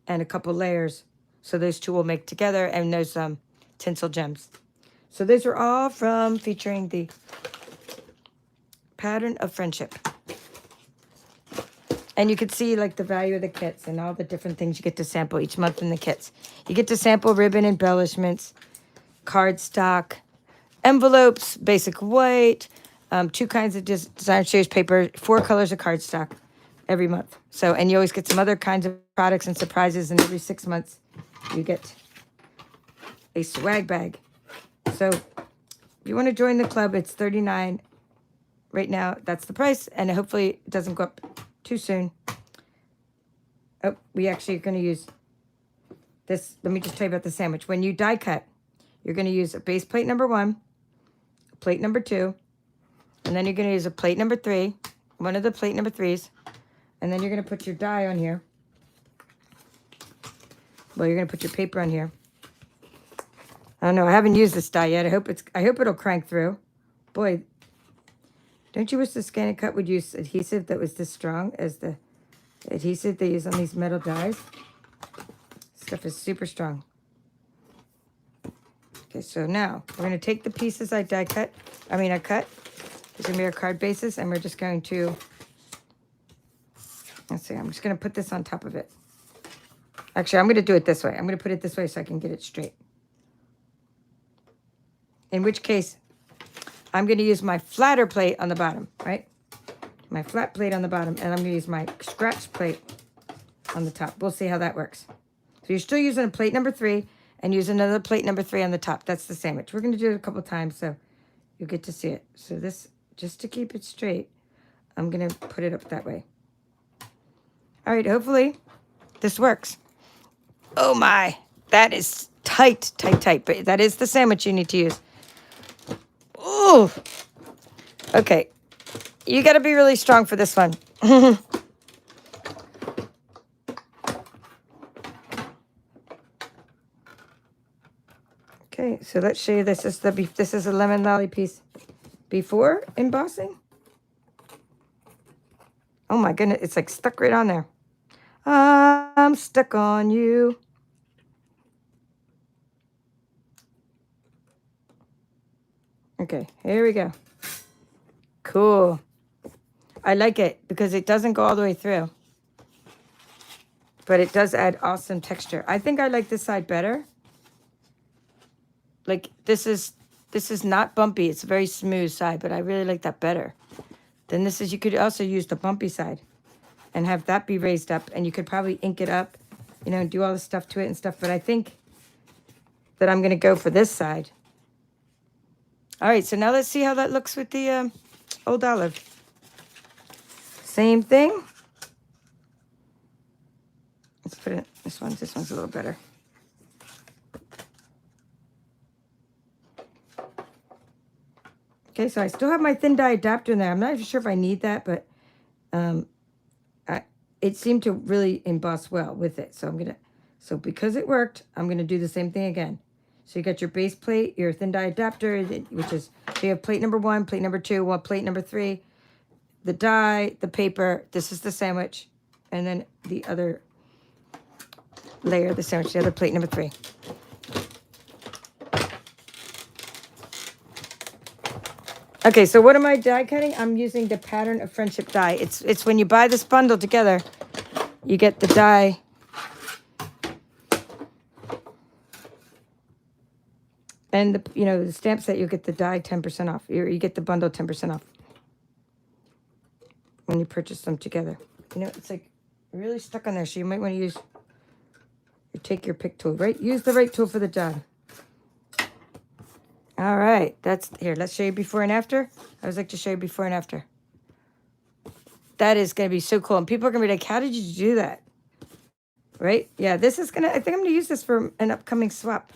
and a couple layers. So those 2 will make together, and those tinsel gems. So those are all from featuring the pattern of friendship. And you can see like the value of the kits and all the different things you get to sample each month in the kits. You get to sample ribbon embellishments, cardstock, envelopes, basic white, 2 kinds of design series paper, 4 colors of cardstock every month. So, and you always get some other kinds of products and surprises, and every 6 months you get a swag bag. So if you want to join the club, it's $39 right now. That's the price, and hopefully it doesn't go up too soon. Oh, we actually are going to use this. Let me just tell you about the sandwich. When you die cut, you're going to use a base plate number 1, plate number 2, and then you're going to use a plate number 3, one of the plate number 3s, and then you're going to put your die on here. Well, you're going to put your paper on here. I don't know. I haven't used this die yet. I hope it'll crank through. Boy, don't you wish the Scan and Cut would use adhesive that was this strong as the adhesive they use on these metal dies. Stuff is super strong. Okay, so now we're going to take the pieces I cut. These are going to be our card bases, and we're just going to, let's see, I'm just going to put this on top of it. Actually, I'm going to do it this way. I'm going to put it this way so I can get it straight. In which case, I'm going to use my flatter plate on the bottom, right? My flat plate on the bottom, and I'm going to use my scratch plate on the top. We'll see how that works. So you're still using a plate number 3 and use another plate number 3 on the top. That's the sandwich. We're going to do it a couple times so you'll get to see it. So this, just to keep it straight, I'm going to put it up that way. All right, hopefully this works. Oh my, that is tight, tight, tight. But that is the sandwich you need to use. Ooh. Okay. You got to be really strong for this one. Okay, so let's show you this. This is a lemon lolly piece before embossing. Oh my goodness, it's like stuck right on there. I'm stuck on you. Okay, here we go. Cool. I like it because it doesn't go all the way through. But it does add awesome texture. I think I like this side better. Like this is not bumpy. It's a very smooth side, but I really like that better. Then this is, you could also use the bumpy side and have that be raised up, and you could probably ink it up, you know, and do all the stuff to it and stuff. But I think that I'm going to go for this side. All right, so now let's see how that looks with the old olive. Same thing. Let's put it, this one's a little better. Okay, so I still have my thin die adapter in there. I'm not even sure if I need that, but it seemed to really emboss well with it. So because it worked, I'm gonna do the same thing again. So you got your base plate, your thin die adapter, which is, so you have plate number 1, plate number 2, well, plate number 3, the die, the paper, this is the sandwich, and then the other layer of the sandwich, the other plate number 3. Okay, so what am I die cutting? I'm using the Pattern of Friendship die. It's when you buy this bundle together, you get the die. And the stamp set, you get the die 10% off. You get the bundle 10% off when you purchase them together. It's like really stuck on there, so you might want to take your pick tool, right? Use the right tool for the job. All right, here. Let's show you before and after. I always like to show you before and after. That is going to be so cool. And people are going to be like, how did you do that? Right? Yeah, I think I'm going to use this for an upcoming swap.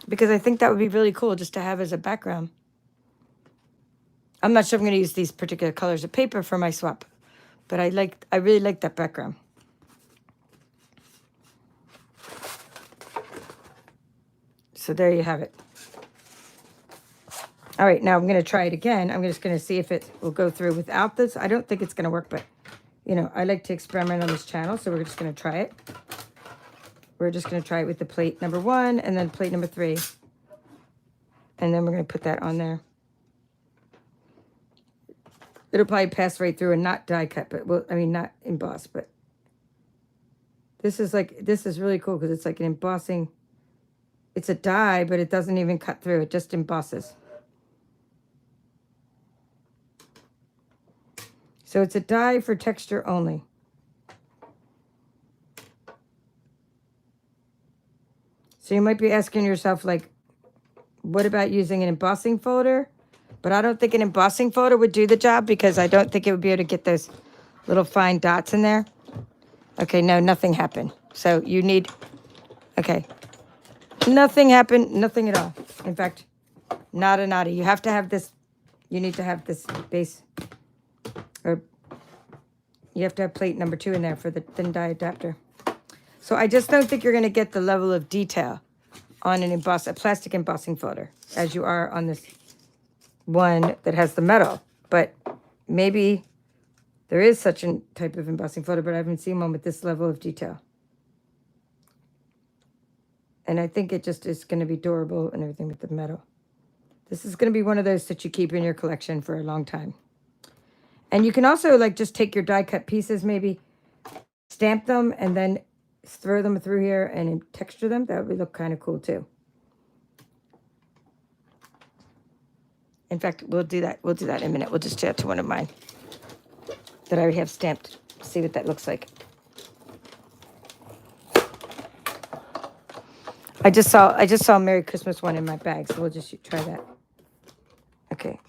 Because I think that would be really cool just to have as a background. I'm not sure I'm going to use these particular colors of paper for my swap. But I really like that background. So there you have it. All right, now I'm going to try it again. I'm just going to see if it will go through without this. I don't think it's going to work, but, I like to experiment on this channel, so we're just going to try it. We're just going to try it with the plate number 1 and then plate number 3. And then we're going to put that on there. It'll probably pass right through and not die cut, but, not emboss, but this is really cool because it's like an embossing. It's a die, but it doesn't even cut through. It just embosses. So it's a die for texture only. So you might be asking yourself, like, what about using an embossing folder? But I don't think an embossing folder would do the job because I don't think it would be able to get those little fine dots in there. Okay, no, nothing happened. So you need, okay. Nothing happened, nothing at all. In fact, nada. You have to have this, you need to have this base, or you have to have plate number 2 in there for the thin die adapter. So I just don't think you're going to get the level of detail on a plastic embossing folder as you are on this one that has the metal. But maybe There is such a type of embossing photo, but I haven't seen one with this level of detail. And I think it just is going to be durable and everything with the metal. This is going to be one of those that you keep in your collection for a long time. And you can also like just take your die cut pieces, maybe stamp them and then throw them through here and texture them. That would look kind of cool too. In fact, we'll do that. We'll do that in a minute. We'll just chat to one of mine that I already have stamped. See what that looks like. I just saw a Merry Christmas one in my bag, so we'll just try that. Okay.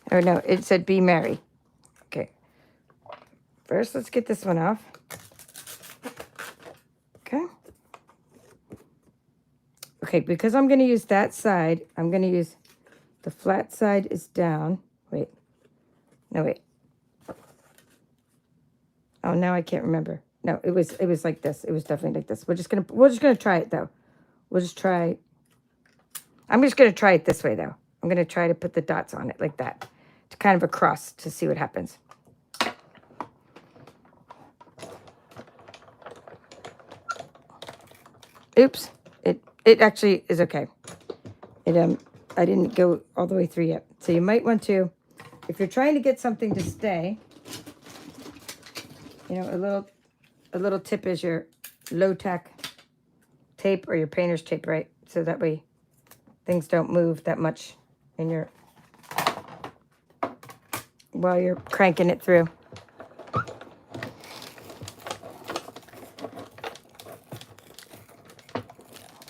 Or no, it said be merry. Okay. First, let's get this one off. Okay. Okay, because I'm going to use that side, I'm going to use the flat side is down. Wait. No, wait. Oh, now I can't remember. No, it was like this. It was definitely like this. We're just gonna try it though. We'll just try. I'm just gonna try it this way though. I'm gonna try to put the dots on it like that, to kind of across to see what happens. Oops. It actually is okay. I didn't go all the way through yet. So you might want to, if you're trying to get something to stay, you know, a little tip is your low tack tape or your painter's tape, right? So that way things don't move that much in your, while you're cranking it through.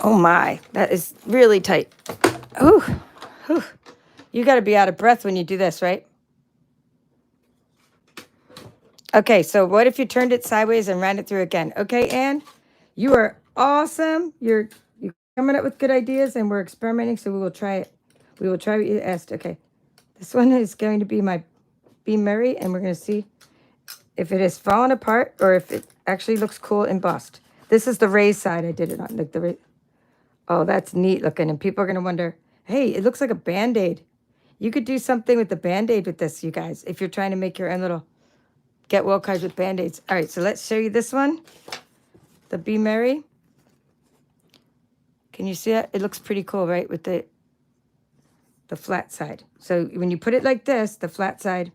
Oh my, that is really tight. Ooh, whew. You got to be out of breath when you do this, right? Okay, so what if you turned it sideways and ran it through again? Okay, Anne, you are awesome. You're coming up with good ideas, and we're experimenting, so we will try it. We will try what you asked. Okay, this one is going to be my Be Merry, and we're going to see if it has fallen apart or if it actually looks cool embossed. This is the raised side I did it on. Like the oh, that's neat looking, and people are going to wonder, hey, it looks like a Band-Aid. You could do something with the Band-Aid with this, you guys, if you're trying to make your own little get well cards with Band-Aids. All right, so let's show you this one, the Be Merry. Can you see that? It looks pretty cool, right, with the flat side. So when you put it like this, the flat side,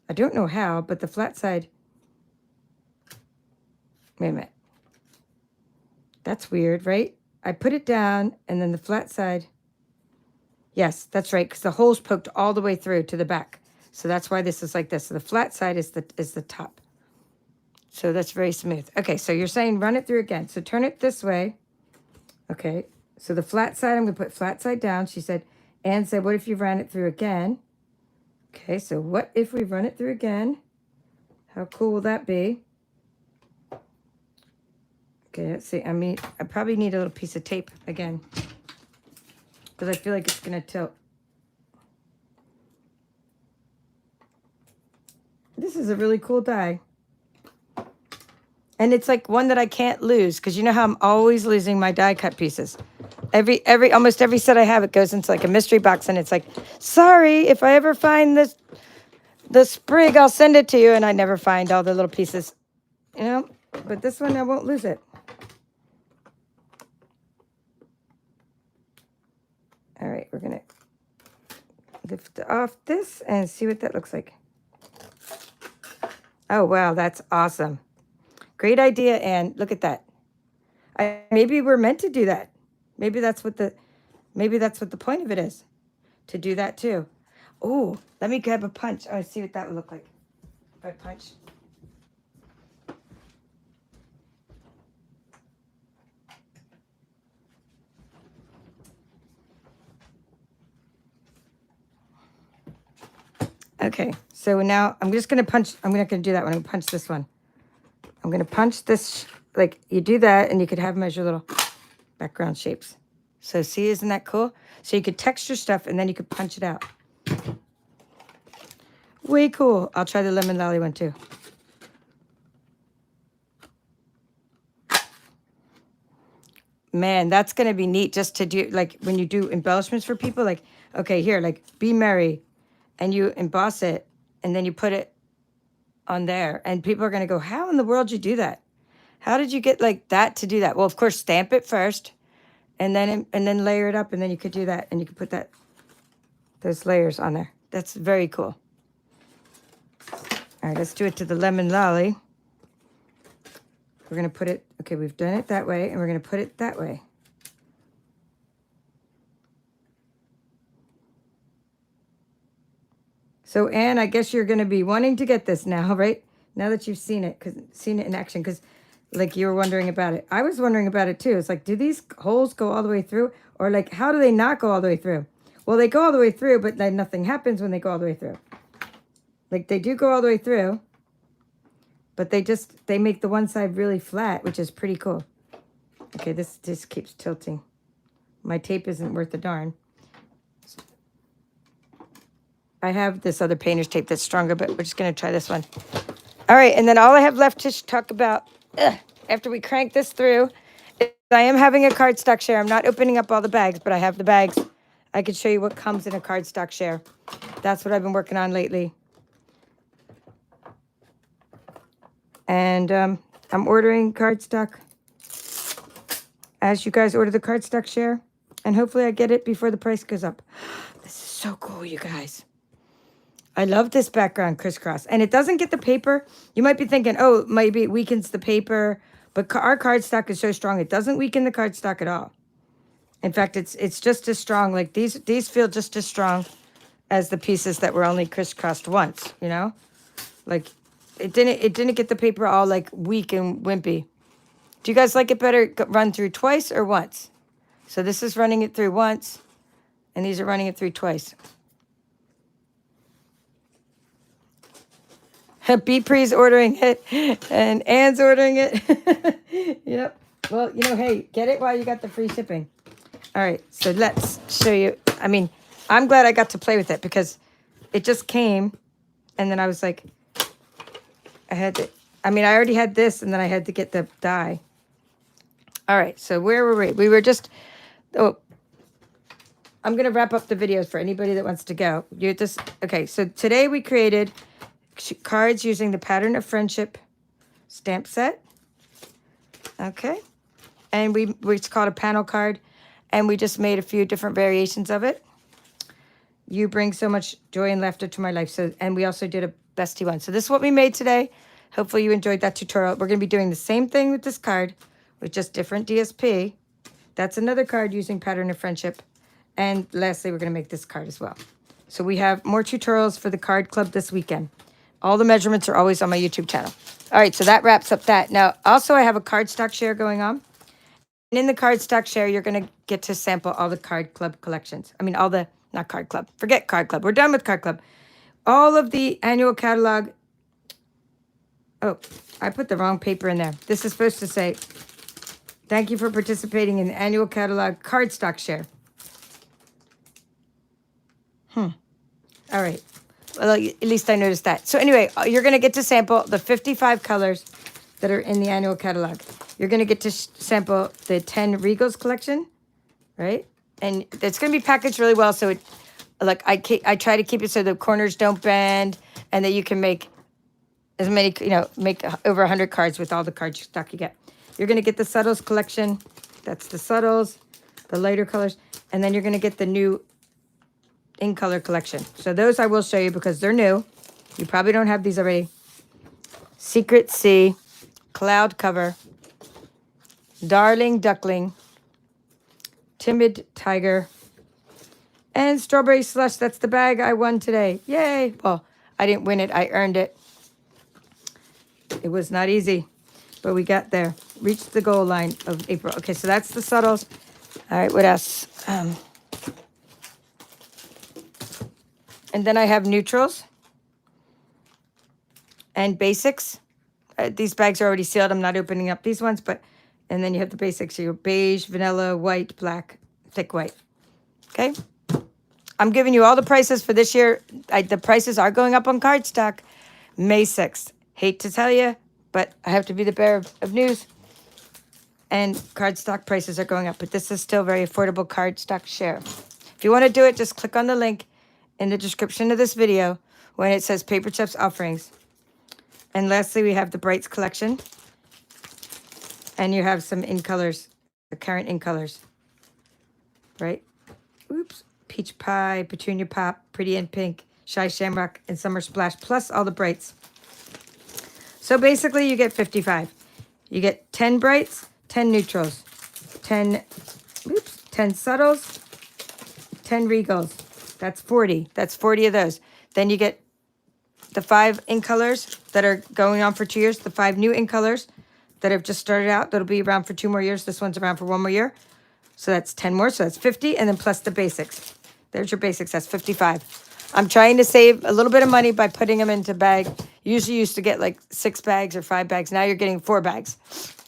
I don't know how, but the flat side, wait a minute. That's weird, right? I put it down, and then the flat side, yes, that's right, because the hole's poked all the way through to the back. So that's why this is like this. So the flat side is the top. So that's very smooth. Okay, so you're saying run it through again. So turn it this way. Okay, so the flat side, I'm going to put flat side down. She said, Anne said, what if you ran it through again? Okay, so what if we run it through again? How cool will that be? Okay, let's see. I probably need a little piece of tape again, because I feel like it's going to tilt. This is a really cool die. And it's like one that I can't lose, because you know how I'm always losing my die cut pieces. Almost every set I have, it goes into like a mystery box, and it's like, sorry, if I ever find the sprig, I'll send it to you, and I never find all the little pieces, you know? But this one, I won't lose it. All right, we're going to lift off this and see what that looks like. Oh, wow, that's awesome. Great idea, Anne. Look at that. Maybe we're meant to do that. Maybe that's what the point of it is, to do that too. Oh, let me grab a punch. I want to see what that would look like if I punch. Okay, so now I'm just going to punch. I'm not going to do that one. I'm going to punch this one. I'm going to punch this, like you do that, and you could have them as your little background shapes. So see, isn't that cool? So you could texture stuff, and then you could punch it out. Way cool. I'll try the lemon lolly one too. Man, that's going to be neat just to do, like, when you do embellishments for people, like, okay, here, like, be merry, and you emboss it, and then you put it on there, and people are going to go, how in the world did you do that? How did you get, like, that to do that? Well, of course, stamp it first, and then layer it up, and then you could do that, and you could put those layers on there. That's very cool. All right, let's do it to the lemon lolly. We're going to put it, okay, we've done it that way, and we're going to put it that way. So, Anne, I guess you're going to be wanting to get this now, right? Now that you've seen it in action, because, like, you were wondering about it. I was wondering about it, too. It's like, do these holes go all the way through? Or, like, how do they not go all the way through? Well, they go all the way through, but then nothing happens when they go all the way through. Like, they do go all the way through, but they make the one side really flat, which is pretty cool. Okay, this just keeps tilting. My tape isn't worth a darn. I have this other painter's tape that's stronger, but we're just going to try this one. All right, and then all I have left to talk about after we crank this through is I am having a cardstock share. I'm not opening up all the bags, but I have the bags. I could show you what comes in a cardstock share. That's what I've been working on lately. And I'm ordering cardstock as you guys order the cardstock share. And hopefully I get it before the price goes up. This is so cool, you guys. I love this background crisscross. And it doesn't get the paper. You might be thinking, oh, maybe it weakens the paper. But our cardstock is so strong, it doesn't weaken the cardstock at all. In fact, it's just as strong. Like these feel just as strong as the pieces that were only crisscrossed once, you know? Like it didn't get the paper all like weak and wimpy. Do you guys like it better run through twice or once? So this is running it through once, and these are running it through twice. B-Pre's ordering it, and Anne's ordering it. Yep. Well, you know, hey, get it while you got the free shipping. All right, so let's show you. I mean, I'm glad I got to play with it because it just came, and then I was like, I already had this, and then I had to get the die. All right, so where were we? We were just, I'm going to wrap up the videos for anybody that wants to go. Okay, so today we created cards using the Pattern of Friendship stamp set. Okay, and it's called a panel card, and we just made a few different variations of it. You bring so much joy and laughter to my life. And we also did a bestie one. So this is what we made today. Hopefully you enjoyed that tutorial. We're going to be doing the same thing with this card with just different DSP. That's another card using Pattern of Friendship. And lastly, we're going to make this card as well. So we have more tutorials for the card club this weekend. All the measurements are always on my YouTube channel. All right, so that wraps up that. Now, also I have a cardstock share going on. And in the cardstock share, you're going to get to sample all the card club collections. I mean, not card club. Forget card club. We're done with card club. All of the annual catalog. Oh, I put the wrong paper in there. This is supposed to say, thank you for participating in the annual catalog cardstock share. All right. Well, at least I noticed that. So anyway, you're going to get to sample the 55 colors that are in the annual catalog. You're going to get to sample the 10 Regals collection, right? And it's going to be packaged really well. So I try to keep it so the corners don't bend and that you can make as many, make over 100 cards with all the cardstock you get. You're going to get the Subtles collection. That's the Subtles, the lighter colors. And then you're going to get the new in color collection. So those I will show you because they're new. You probably don't have these already. Secret Sea, Cloud Cover, Darling Duckling, Timid Tiger, and Strawberry Slush. That's the bag I won today. Yay! Well, I didn't win it. I earned it. It was not easy, but we got there. Reached the goal line of April. Okay, so that's the Subtles. All right, what else? And then I have neutrals and basics. These bags are already sealed. I'm not opening up these ones, and then you have the basics. So your beige, vanilla, white, black, thick white. Okay. I'm giving you all the prices for this year. The prices are going up on cardstock May 6th. Hate to tell you, but I have to be the bearer of news. and cardstock prices are going up, but this is still very affordable cardstock share. If you want to do it, just click on the link in the description of this video when it says Paper Chef's offerings. And lastly, we have the Brights collection. And you have some in colors, the current in colors. Right? Oops. Peach Pie, Petunia Pop, Pretty in Pink, Shy Shamrock, and Summer Splash, plus all the Brights. So basically, you get 55. You get 10 Brights, 10 neutrals, 10 subtles, 10 regals. That's 40. That's 40 of those. Then you get the 5 in colors that are going on for 2 years, the 5 new in colors that have just started out. That'll be around for 2 more years. This one's around for 1 more year. So that's 10 more. So that's 50. And then plus the basics. There's your basics. That's 55. I'm trying to save a little bit of money by putting them into bag. Usually used to get like 6 bags or 5 bags. Now you're getting 4 bags.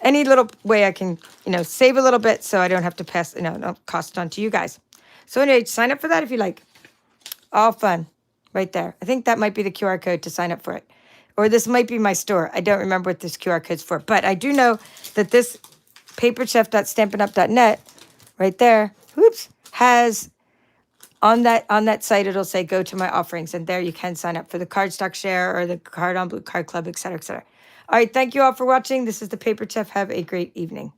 Any little way I can, save a little bit so I don't have to pass, don't cost it on to you guys. So anyway, sign up for that if you like. All fun. Right there. I think that might be the QR code to sign up for it. Or this might be my store. I don't remember what this QR code's for. But I do know that this paperchef.stampinup.net right there, has on that site, it'll say go to my offerings. And there you can sign up for the cardstock share or the card on blue card club, etc., etc. All right. Thank you all for watching. This is the Paper Chef. Have a great evening.